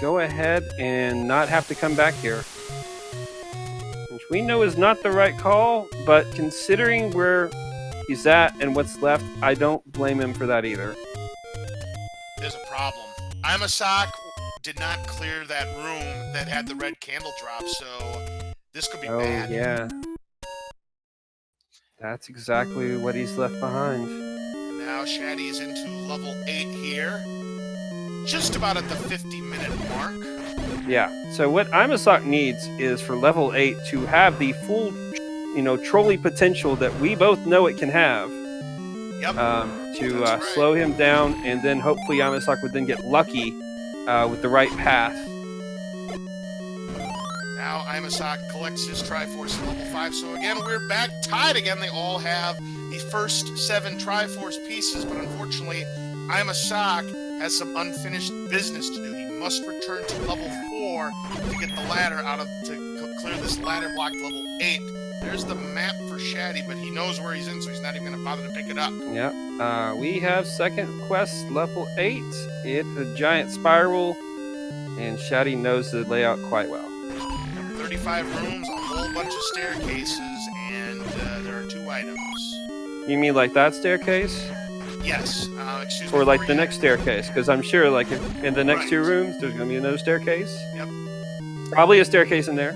go ahead and not have to come back here. Which we know is not the right call, but considering where he's at and what's left, I don't blame him for that either. There's a problem. Imasock did not clear that room that had the red candle drop, so this could be bad. Oh, yeah. That's exactly what he's left behind. And now Shatty is into level 8 here. Just about at the 50-minute mark. Yeah, so what Imasock needs is for level 8 to have the full, trolley potential that we both know it can have. Yep. To slow him down, and then hopefully Imasock would then get lucky with the right path. Now Imasock collects his Triforce at level 5, so again, we're back tied again. They all have the first 7 Triforce pieces, but unfortunately, Imasock has some unfinished business to do. He must return to level 4 to get the ladder to clear this ladder block to level 8. There's the map for Shatty, but he knows where he's in, so he's not even going to bother to pick it up. Yeah. We have second quest, level 8. It's a giant spiral, and Shatty knows the layout quite well. 35 rooms, a whole bunch of staircases, and there are 2 items. You mean like that staircase? Yes. Excuse me. Or like the next staircase? Because I'm sure like in the next 2 rooms, there's going to be another staircase. Yep. Probably a staircase in there.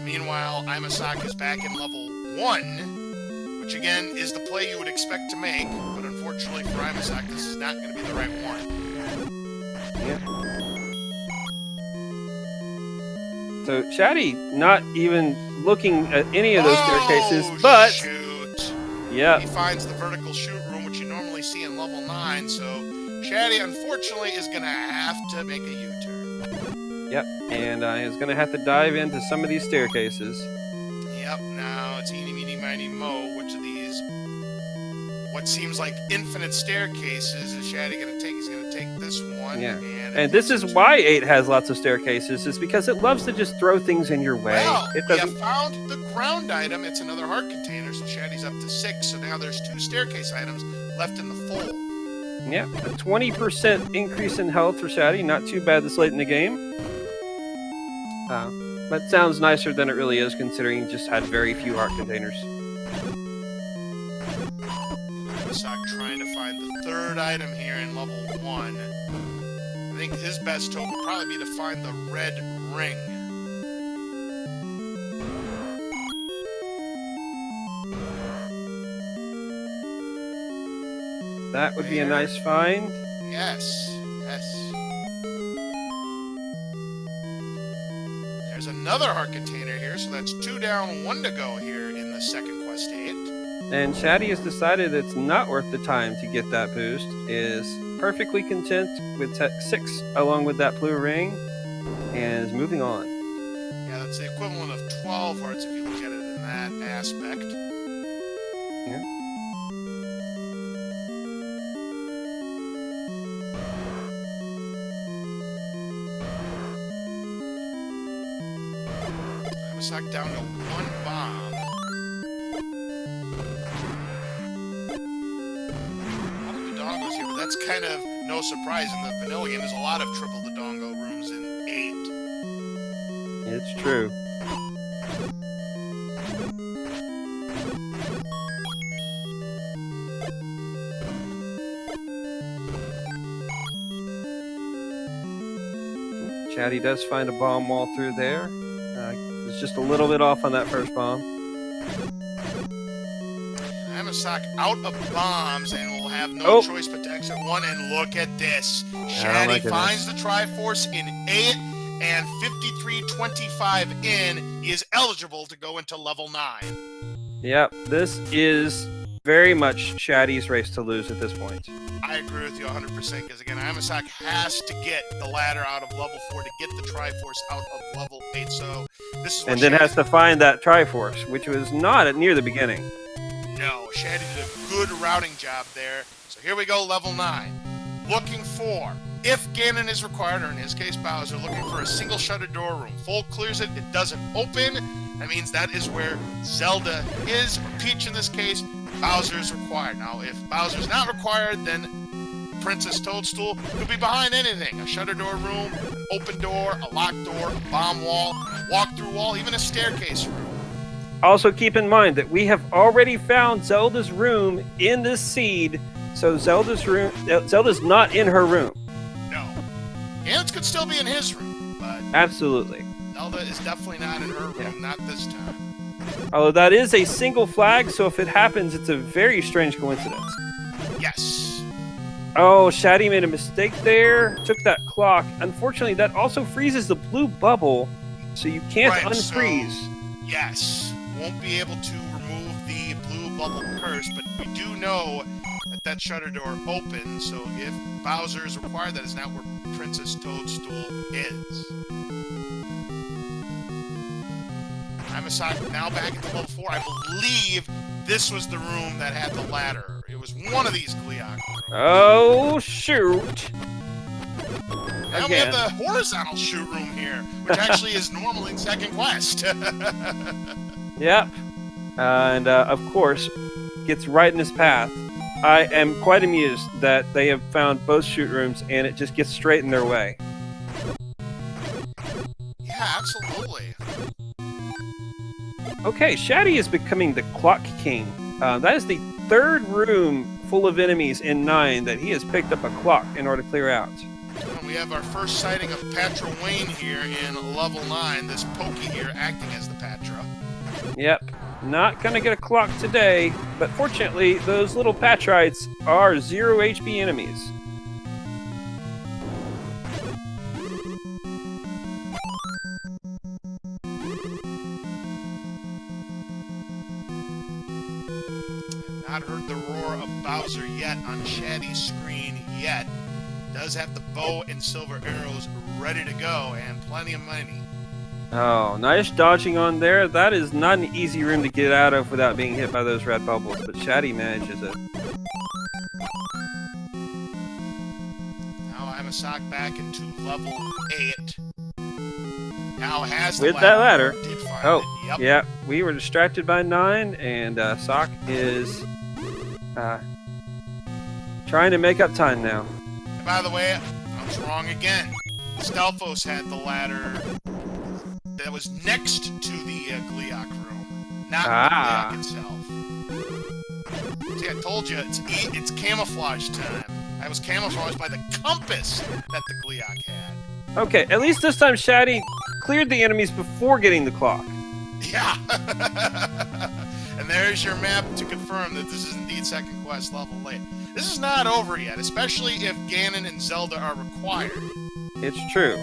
Meanwhile, Imasock is back in level 1, which again is the play you would expect to make, but unfortunately for Imasock, this is not going to be the right one. Yeah. So Shatty not even looking at any of those staircases, but shoot. Yeah. He finds the vertical chute room, which you normally see in level 9, so Shatty unfortunately is going to have to make a U-turn. Yep, and he's going to have to dive into some of these staircases. Yep, now it's eeny, meeny, miny, mo. Which of these, what seems like infinite staircases, is Shatty going to take? He's going to take this one. Yeah, and this is why 8 has lots of staircases, is because it loves to just throw things in your way. Well, it we doesn't... have found the ground item. It's another heart container, so Shatty's up to 6. So now there's 2 staircase items left in the fold. Yeah, a 20% increase in health for Shatty. Not too bad this late in the game. But sounds nicer than it really is, considering he just had very few heart containers. Imasock trying to find the 3rd item here in level 1. I think his best hope would probably be to find the red ring. That would be a nice find. Yes, yes. There's another heart container here, so that's 2 down, 1 to go here in the second quest 8. And Shatty has decided it's not worth the time to get that boost, is perfectly content with 6 along with that blue ring, and is moving on. Yeah, that's the equivalent of 12 hearts if you look at it in that aspect. Yeah. Imasock down to 1 bomb. A lot of the doggos here, but that's kind of no surprise. In the vanilla game, there's a lot of triple the dongo rooms in 8. It's true. Shatty does find a bomb wall through there. It's just a little bit off on that first bomb. Imasock out of bombs and will have no choice but to exit 1. And look at this. Shatty finds the Triforce in 8 and 53.25 in. He is eligible to go into level 9. Yep, this is very much Shatty's race to lose at this point. I agree with you 100% because, again, Imasock has to get the ladder out of level 4 to get the Triforce out of level 8. So this is what and then has to find that Triforce, which was not at near the beginning. No, Shatty did a good routing job there. So here we go, level 9. Looking for, if Ganon is required, or in his case Bowser, looking for a single shuttered door room. Full clears it, it doesn't open. That means that is where Zelda is. Peach in this case, Bowser is required. Now, if Bowser's not required, then Princess Toadstool could be behind anything. A shutter door room, an open door, a locked door, a bomb wall, walk-through wall, even a staircase room. Also keep in mind that we have already found Zelda's room in this seed, so Zelda's not in her room. No. Ganon could still be in his room, but absolutely. Zelda is definitely not in her room, not this time. Although that is a single flag, so if it happens, it's a very strange coincidence. Yes. Oh, Shatty made a mistake there. Took that clock. Unfortunately, that also freezes the blue bubble, so you can't unfreeze. So, yes. Won't be able to remove the blue bubble curse, but we do know that shutter door opens, so if Bowser is required, that is not where Princess Toadstool is. Imasock now back into level 4. I believe this was the room that had the ladder. It was one of these Gleeok rooms. Oh, shoot. Now we have the horizontal shoot room here, which actually is normally in second quest. Yep. And, of course, gets right in his path. I am quite amused that they have found both shoot rooms and it just gets straight in their way. Yeah, absolutely. Okay, Shatty is becoming the Clock King. That is the third room full of enemies in 9 that he has picked up a clock in order to clear out. We have our first sighting of Patra Wayne here in level 9. This Pokey here acting as the Patra. Yep. Not gonna get a clock today, but fortunately, those little Patrites are 0 HP enemies. Not heard the roar of Bowser yet on Shatty's screen yet. Does have the bow and silver arrows ready to go and plenty of money. Oh, nice dodging on there. That is not an easy room to get out of without being hit by those red bubbles, but Shatty manages it. Now Imasock back into level 8. Now has the with that ladder. Did find oh, it. Yep. Yeah, we were distracted by 9, and Sock is trying to make up time now. And by the way, I was wrong again. Stelphos had the ladder that was next to the Gleeok room, not the Gleeok itself. See, I told you, it's camouflage time. I was camouflaged by the compass that the Gleeok had. Okay, at least this time Shatty cleared the enemies before getting the clock. Yeah. And there's your map to confirm that this is indeed second quest level 8. This is not over yet, especially if Ganon and Zelda are required. It's true.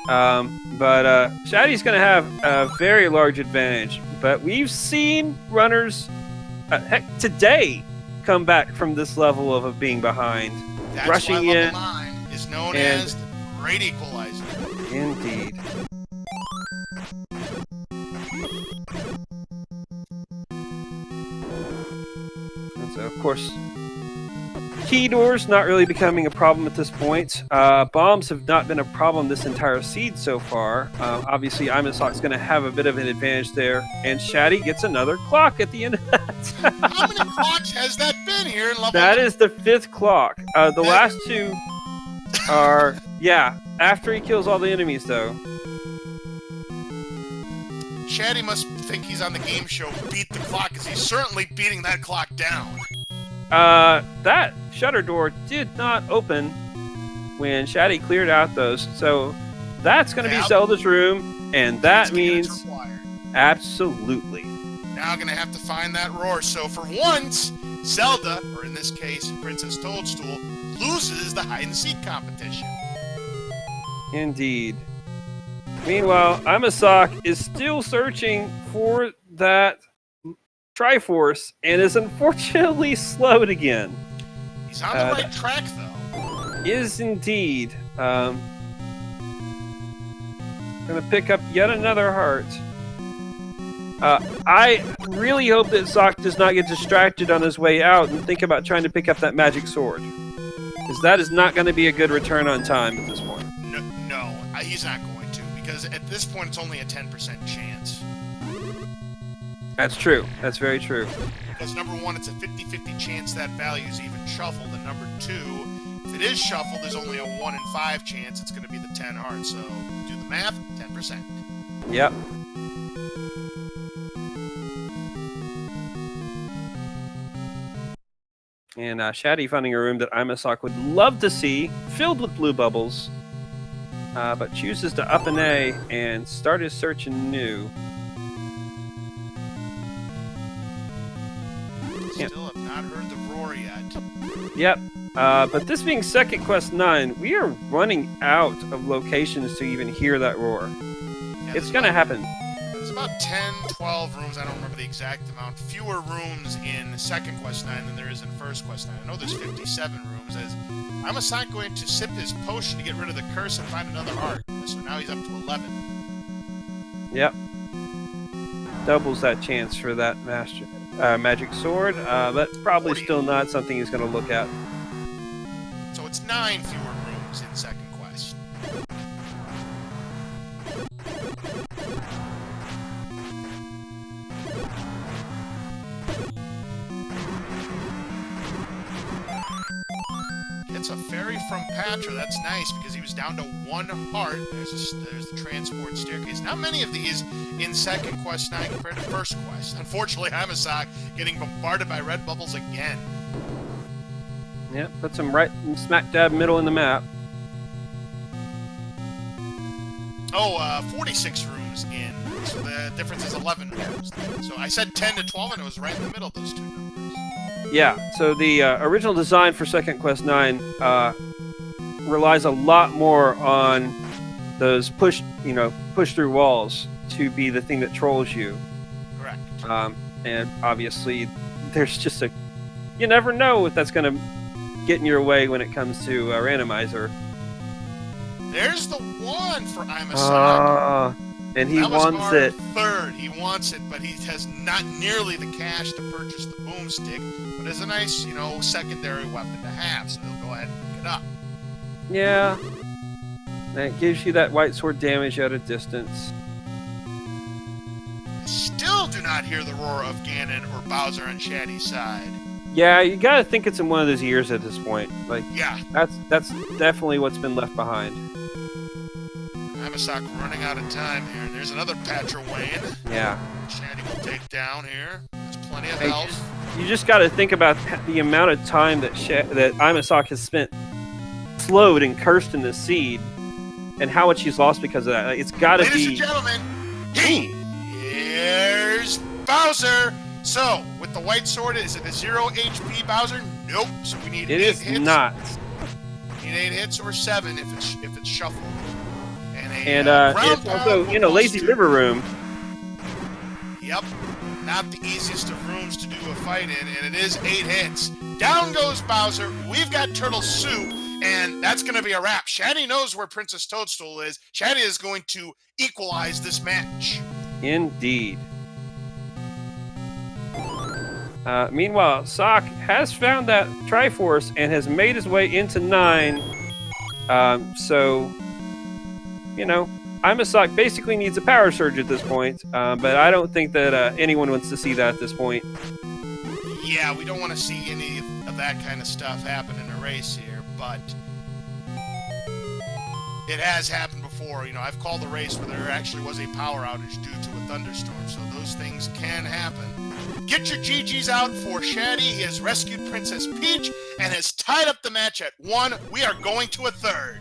But Shatty's going to have a very large advantage. But we've seen runners, heck, today, come back from this level of being behind. That's rushing why level in 9 is known as the Great Equalizer. Indeed. And so, of course, key doors not really becoming a problem at this point. Bombs have not been a problem this entire seed so far. Obviously, Imasock's going to have a bit of an advantage there, and Shatty gets another clock at the end of that. How many clocks has that been here in level. That is the 5th clock. The last 2 are, yeah, after he kills all the enemies, though. Shatty must think he's on the game show Beat the Clock, because he's certainly beating that clock down. That shutter door did not open when Shatty cleared out those. So that's going to be Zelda's room, and that means absolutely. Now going to have to find that roar. So for once, Zelda, or in this case, Princess Toadstool, loses the hide-and-seek competition. Indeed. Meanwhile, Imasock is still searching for that Triforce and is unfortunately slowed again. He's on the right track, though. Is indeed. Gonna pick up yet another heart. I really hope that Sock does not get distracted on his way out and think about trying to pick up that magic sword. Because that is not going to be a good return on time at this point. No, he's not going to. Because at this point, it's only a 10% chance. That's true. That's very true. Because number one, it's a 50-50 chance that value is even shuffled. And number two, if it is shuffled, there's only a 1 in 5 chance it's going to be the 10 hearts. So do the math, 10%. Yep. And Shatty finding a room that Imasock would love to see, filled with blue bubbles, but chooses to up an A and start his search anew. Still have not heard the roar yet. Yep. But this being second quest 9, we are running out of locations to even hear that roar. Yeah, it's going to happen. There's about 10, 12 rooms, I don't remember the exact amount, fewer rooms in second quest 9 than there is in first quest 9. I know there's 57 rooms. Imasock going to sip his potion to get rid of the curse and find another heart. So now he's up to 11. Yep. Doubles that chance for that magic sword, but probably 40. still not something he's going to look at. So it's 9 fewer rooms in second quest. Gets a fairy from Patra. That's nice because he was down to 1 heart. There's the transport staircase. Not many of these in second quest 9 compared to first quest. Unfortunately, Imasock getting bombarded by red bubbles again. Yep, puts him right smack dab middle in the map. 46 rooms in. So the difference is 11 rooms. So I said 10 to 12, and it was right in the middle of those two numbers. Yeah, so the original design for Second Quest 9 relies a lot more on those push through walls to be the thing that trolls you. Correct. And obviously, there's just you never know if that's going to get in your way when it comes to Randomizer. There's the one for Imasock. And he wants it. Third, he wants it, but he has not nearly the cash to purchase the boomstick. But it's a nice, secondary weapon to have, so he'll go ahead and pick it up. Yeah, that gives you that white sword damage at a distance. I still do not hear the roar of Ganon or Bowser on Shatty's side. Yeah, you gotta think it's in one of his ears at this point. Like, yeah, that's definitely what's been left behind. Imasock running out of time here, and there's another Patra Wayne. Yeah. Shatty will take down here. There's plenty of health. You just got to think about the amount of time that Imasock has spent slowed and cursed in the seed, and how much he's lost because of that. It's got to be. Ladies and gentlemen, here's Bowser. So, with the white sword, is it a 0 HP Bowser? Nope. So we need 8 hits. It is not. We need 8 hits or 7 if it's shuffled. And it's also, Lazy River Room. Yep. Not the easiest of rooms to do a fight in, and it is 8 hits. Down goes Bowser. We've got Turtle Soup, and that's going to be a wrap. Shatty knows where Princess Toadstool is. Shatty is going to equalize this match. Indeed. Meanwhile, Sock has found that Triforce and has made his way into 9. Imasock basically needs a power surge at this point, but I don't think that anyone wants to see that at this point. Yeah, we don't want to see any of that kind of stuff happen in a race here, but it has happened before. You know, I've called a race where there actually was a power outage due to a thunderstorm, so those things can happen. Get your GGs out for Shatty. He has rescued Princess Peach and has tied up the match at 1. We are going to a third.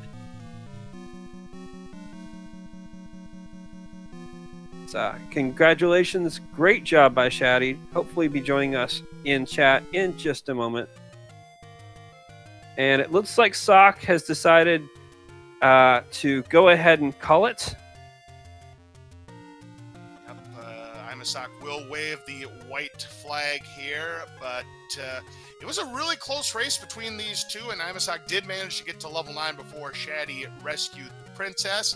Congratulations. Great job by Shatty. Hopefully be joining us in chat in just a moment. And it looks like Sock has decided to go ahead and call it. Imasock will wave the white flag here, but it was a really close race between these two, and Imasock did manage to get to level 9 before Shatty rescued the princess,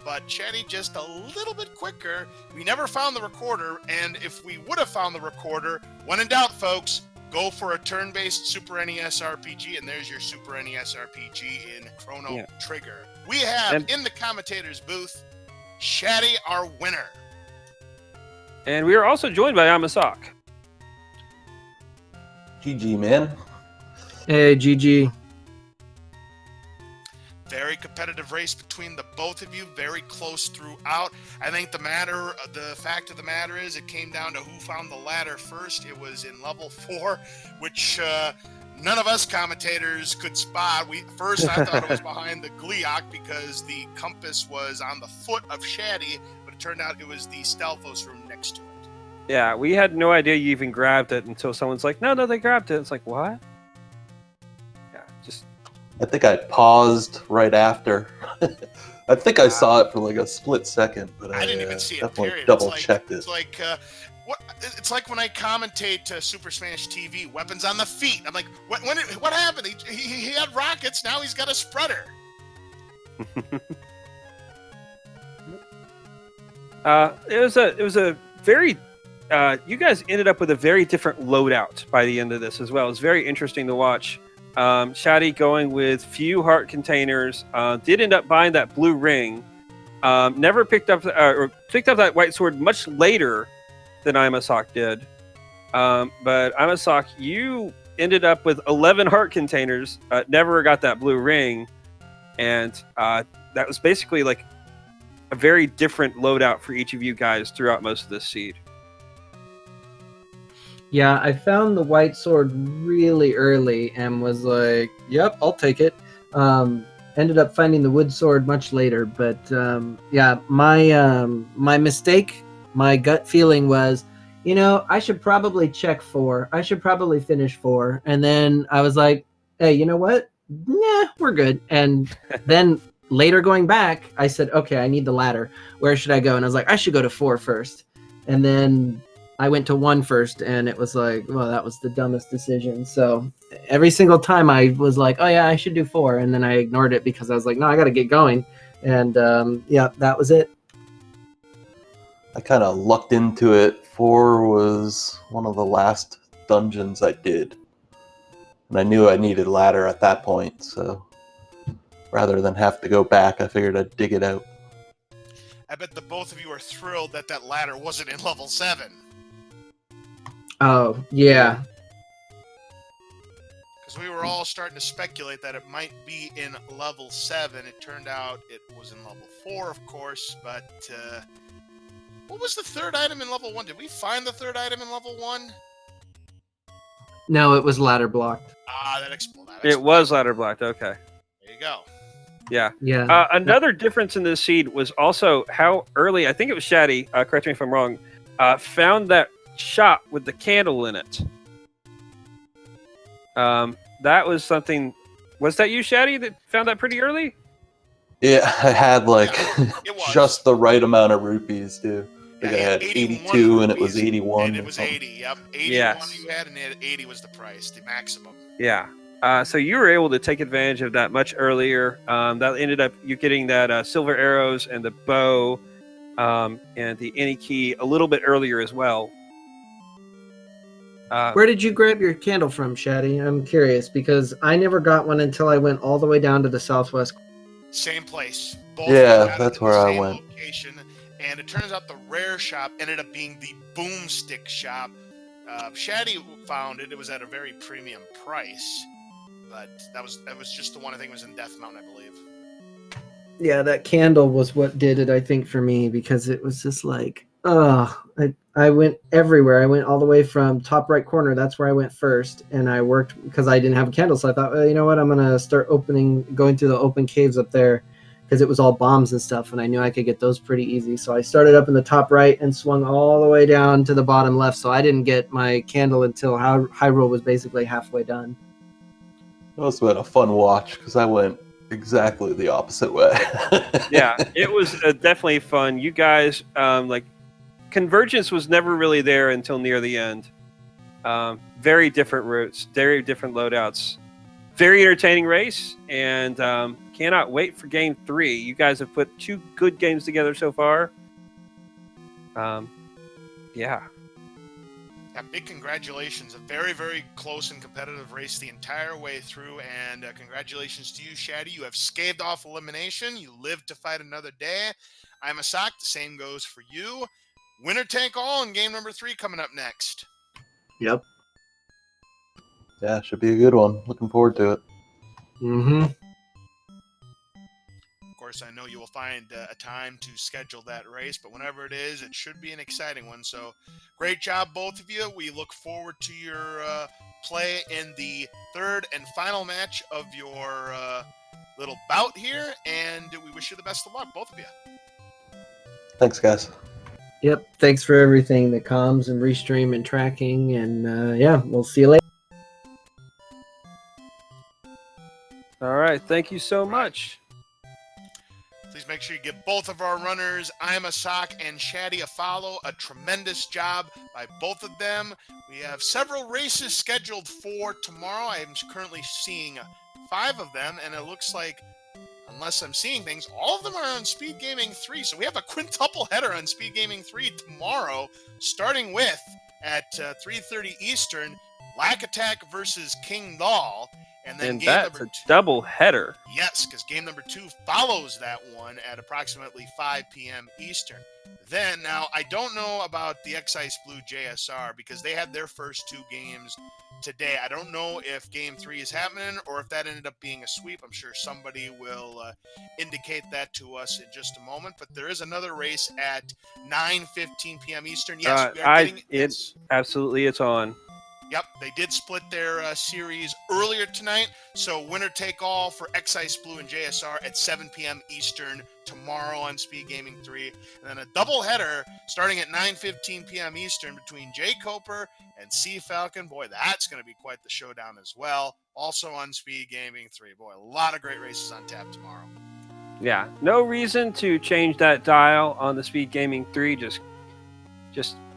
but Shatty just a little bit quicker. We never found the recorder, and if we would have found the recorder, when in doubt, folks, go for a turn-based Super NES RPG, and there's your Super NES RPG in Chrono Trigger. We have, in the commentator's booth, Shatty, our winner. And we are also joined by Imasock. GG, man. Hey, GG. Very competitive race between the both of you, very close throughout. I think the fact of the matter is it came down to who found the ladder first. It was in level 4, which none of us commentators could spot. First I thought it was behind the Gliok because the compass was on the foot of Shatty, but it turned out it was the Stalfos room next to it. Yeah, we had no idea you even grabbed it until someone's like, no, they grabbed it. It's like, what? Yeah, just... I think I paused right after. I think I saw it for like a split second, but I didn't even see it. Definitely Period. double-checked it. It's like when I commentate Super Smash TV, weapons on the feet. I'm like, what happened? He had rockets. Now he's got a spreader. It was a very. You guys ended up with a very different loadout by the end of this as well. It's very interesting to watch. Shatty going with few heart containers. Did end up buying that blue ring. Never picked up that white sword much later than Imasock did. But Imasock, you ended up with 11 heart containers. Never got that blue ring, and that was basically like a very different loadout for each of you guys throughout most of this seed. Yeah, I found the white sword really early and was like, yep, I'll take it. Ended up finding the wood sword much later, but yeah, my mistake, my gut feeling was, I should probably check 4. I should probably finish 4. And then I was like, hey, you know what? Nah, we're good. And then later going back, I said, okay, I need the ladder. Where should I go? And I was like, I should go to 4 first. And then I went to 1 first, and it was like, well, that was the dumbest decision. So every single time I was like, oh yeah, I should do 4. And then I ignored it because I was like, no, I got to get going. And yeah, that was it. I kind of lucked into it. 4 was one of the last dungeons I did. And I knew I needed a ladder at that point, so rather than have to go back, I figured I'd dig it out. I bet the both of you are thrilled that ladder wasn't in level 7. Oh, yeah. Because we were all starting to speculate that it might be in level 7. It turned out it was in level 4, of course, but what was the third item in level 1? Did we find the third item in level 1? No, it was ladder blocked. That explains. It was ladder blocked, okay. There you go. Yeah. Yeah. Another difference in this seed was also how early, I think it was Shatty, correct me if I'm wrong, found that shop with the candle in it. That was something. Was that you, Shatty, that found that pretty early? Yeah, I had like it was. just the right amount of rupees, too. I think I had 82 and it was 81. And it was 80, yep. 81 yes. You had, and 80 was the price, the maximum. Yeah. So you were able to take advantage of that much earlier. That ended up you getting that silver arrows and the bow and the any key a little bit earlier as well. Where did you grab your candle from, Shatty? I'm curious because I never got one until I went all the way down to the southwest. Same place. Both yeah, that's where I went. Location, and it turns out the rare shop ended up being the boomstick shop. Shatty found it. It was at a very premium price, but that was just the one. I think it was in Death Mountain, I believe. Yeah, that candle was what did it, I think, for me, because it was just like, I went everywhere. I went all the way from top right corner. That's where I went first, and I worked because I didn't have a candle. So I thought, well, you know what? I'm gonna start going through the open caves up there, because it was all bombs and stuff, and I knew I could get those pretty easy. So I started up in the top right and swung all the way down to the bottom left. So I didn't get my candle until Hyrule was basically halfway done. It must have been a fun watch because I went exactly the opposite way. Yeah, it was definitely fun. You guys, like, convergence was never really there until near the end. Very different routes, very different loadouts. Very entertaining race, and cannot wait for Game 3. You guys have put 2 good games together so far. Yeah. Yeah, big congratulations. A very, very close and competitive race the entire way through, and congratulations to you, Shatty. You have scathed off elimination. You lived to fight another day. Imasock, the same goes for you. Winner take all in game number 3 coming up next. Yep. Yeah, should be a good one. Looking forward to it. Mm-hmm. Of course, I know you will find a time to schedule that race, but whenever it is, it should be an exciting one. So great job, both of you. We look forward to your play in the 3rd and final match of your little bout here, and we wish you the best of luck, both of you. Thanks, guys. Yep. Thanks for everything, the comms and restream and tracking, and yeah, we'll see you later. All right. Thank you so much. Please make sure you give both of our runners, Imasock and Shatty, a follow. A tremendous job by both of them. We have several races scheduled for tomorrow. I am currently seeing 5 of them, and it looks like, unless I'm seeing things, all of them are on Speed Gaming 3. So we have a quintuple header on Speed Gaming 3 tomorrow, starting with, at 3:30 Eastern, Lack Attack versus King Doll. And then And game that's number a double header. Yes, because game number 2 follows that one at approximately 5 p.m. Eastern. Then, now, I don't know about the Excise Blue JSR because they had their first 2 games today. I don't know if game 3 is happening or if that ended up being a sweep. I'm sure somebody will indicate that to us in just a moment. But there is another race at 9:15 p.m. Eastern. Yes, we are getting it's absolutely it's on. Yep, they did split their series earlier tonight, so winner take all for Excise Blue and JSR at 7 p.m. Eastern tomorrow on Speed Gaming 3. And then a doubleheader starting at 9:15 p.m. Eastern between Jay Coper and C Falcon. Boy, that's going to be quite the showdown as well. Also on Speed Gaming 3. Boy, a lot of great races on tap tomorrow. Yeah, no reason to change that dial on the Speed Gaming 3. Just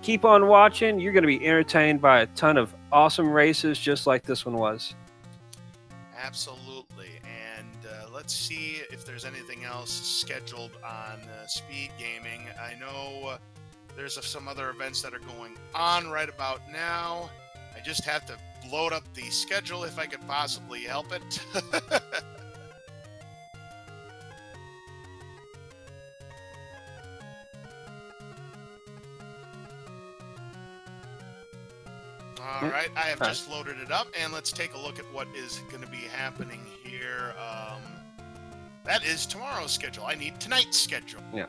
keep on watching. You're going to be entertained by a ton of awesome races just like this one was. Absolutely. And let's see if there's anything else scheduled on Speed Gaming. I know there's some other events that are going on right about now. I just have to load up the schedule if I could possibly help it. All right, I have just loaded it up, and let's take a look at what is going to be happening here. That is tomorrow's schedule. I need tonight's schedule. Yeah.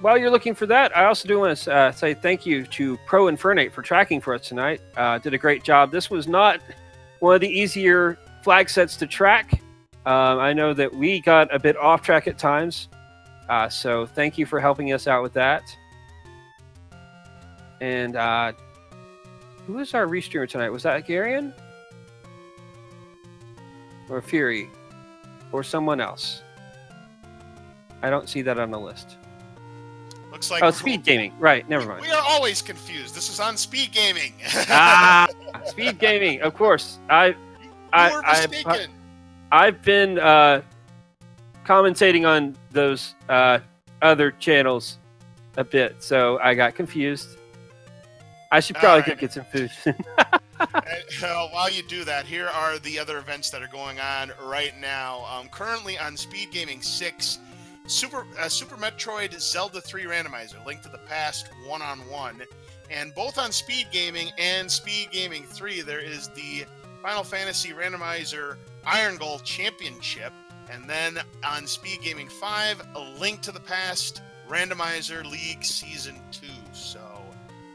While you're looking for that, I also do want to say thank you to Pro Infernate for tracking for us tonight. Did a great job. This was not one of the easier flag sets to track. I know that we got a bit off track at times, so thank you for helping us out with that. And who was our restreamer tonight? Was that Garion? Or Fury? Or someone else? I don't see that on the list. Looks like Speed Gaming. Right, never mind. We are always confused. This is on Speed Gaming. Speed Gaming, of course. You were mistaken. I've been commentating on those other channels a bit, so I got confused. I should probably go get some food. While you do that, here are the other events that are going on right now. Currently on Speed Gaming 6, Super Metroid Zelda 3 Randomizer, Link to the Past 1-on-1. And both on Speed Gaming and Speed Gaming 3, there is the Final Fantasy Randomizer Iron Gold Championship. And then on Speed Gaming 5, A Link to the Past Randomizer League Season 2. So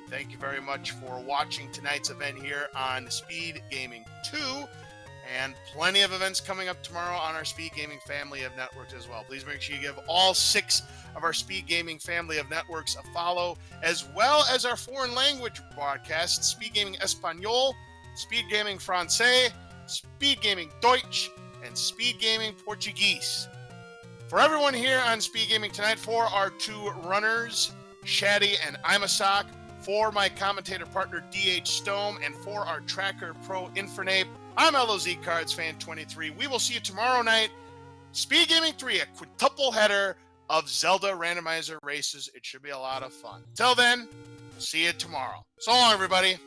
thank you very much for watching tonight's event here on Speed Gaming 2. And plenty of events coming up tomorrow on our Speed Gaming family of networks as well. Please make sure you give all 6 of our Speed Gaming family of networks a follow, as well as our foreign language broadcasts, Speed Gaming Espanol, Speed Gaming Francais, Speed Gaming Deutsch, and Speed Gaming Portuguese. For everyone here on Speed Gaming tonight, for our 2 runners, Shatty and Imasock, for my commentator partner DH Stone, and for our tracker pro Infernape, I'm LOZ Cards Fan 23. We will see you tomorrow night. Speed Gaming 3, a quintuple header of Zelda randomizer races. It should be a lot of fun. Till then, see you tomorrow. So long, everybody.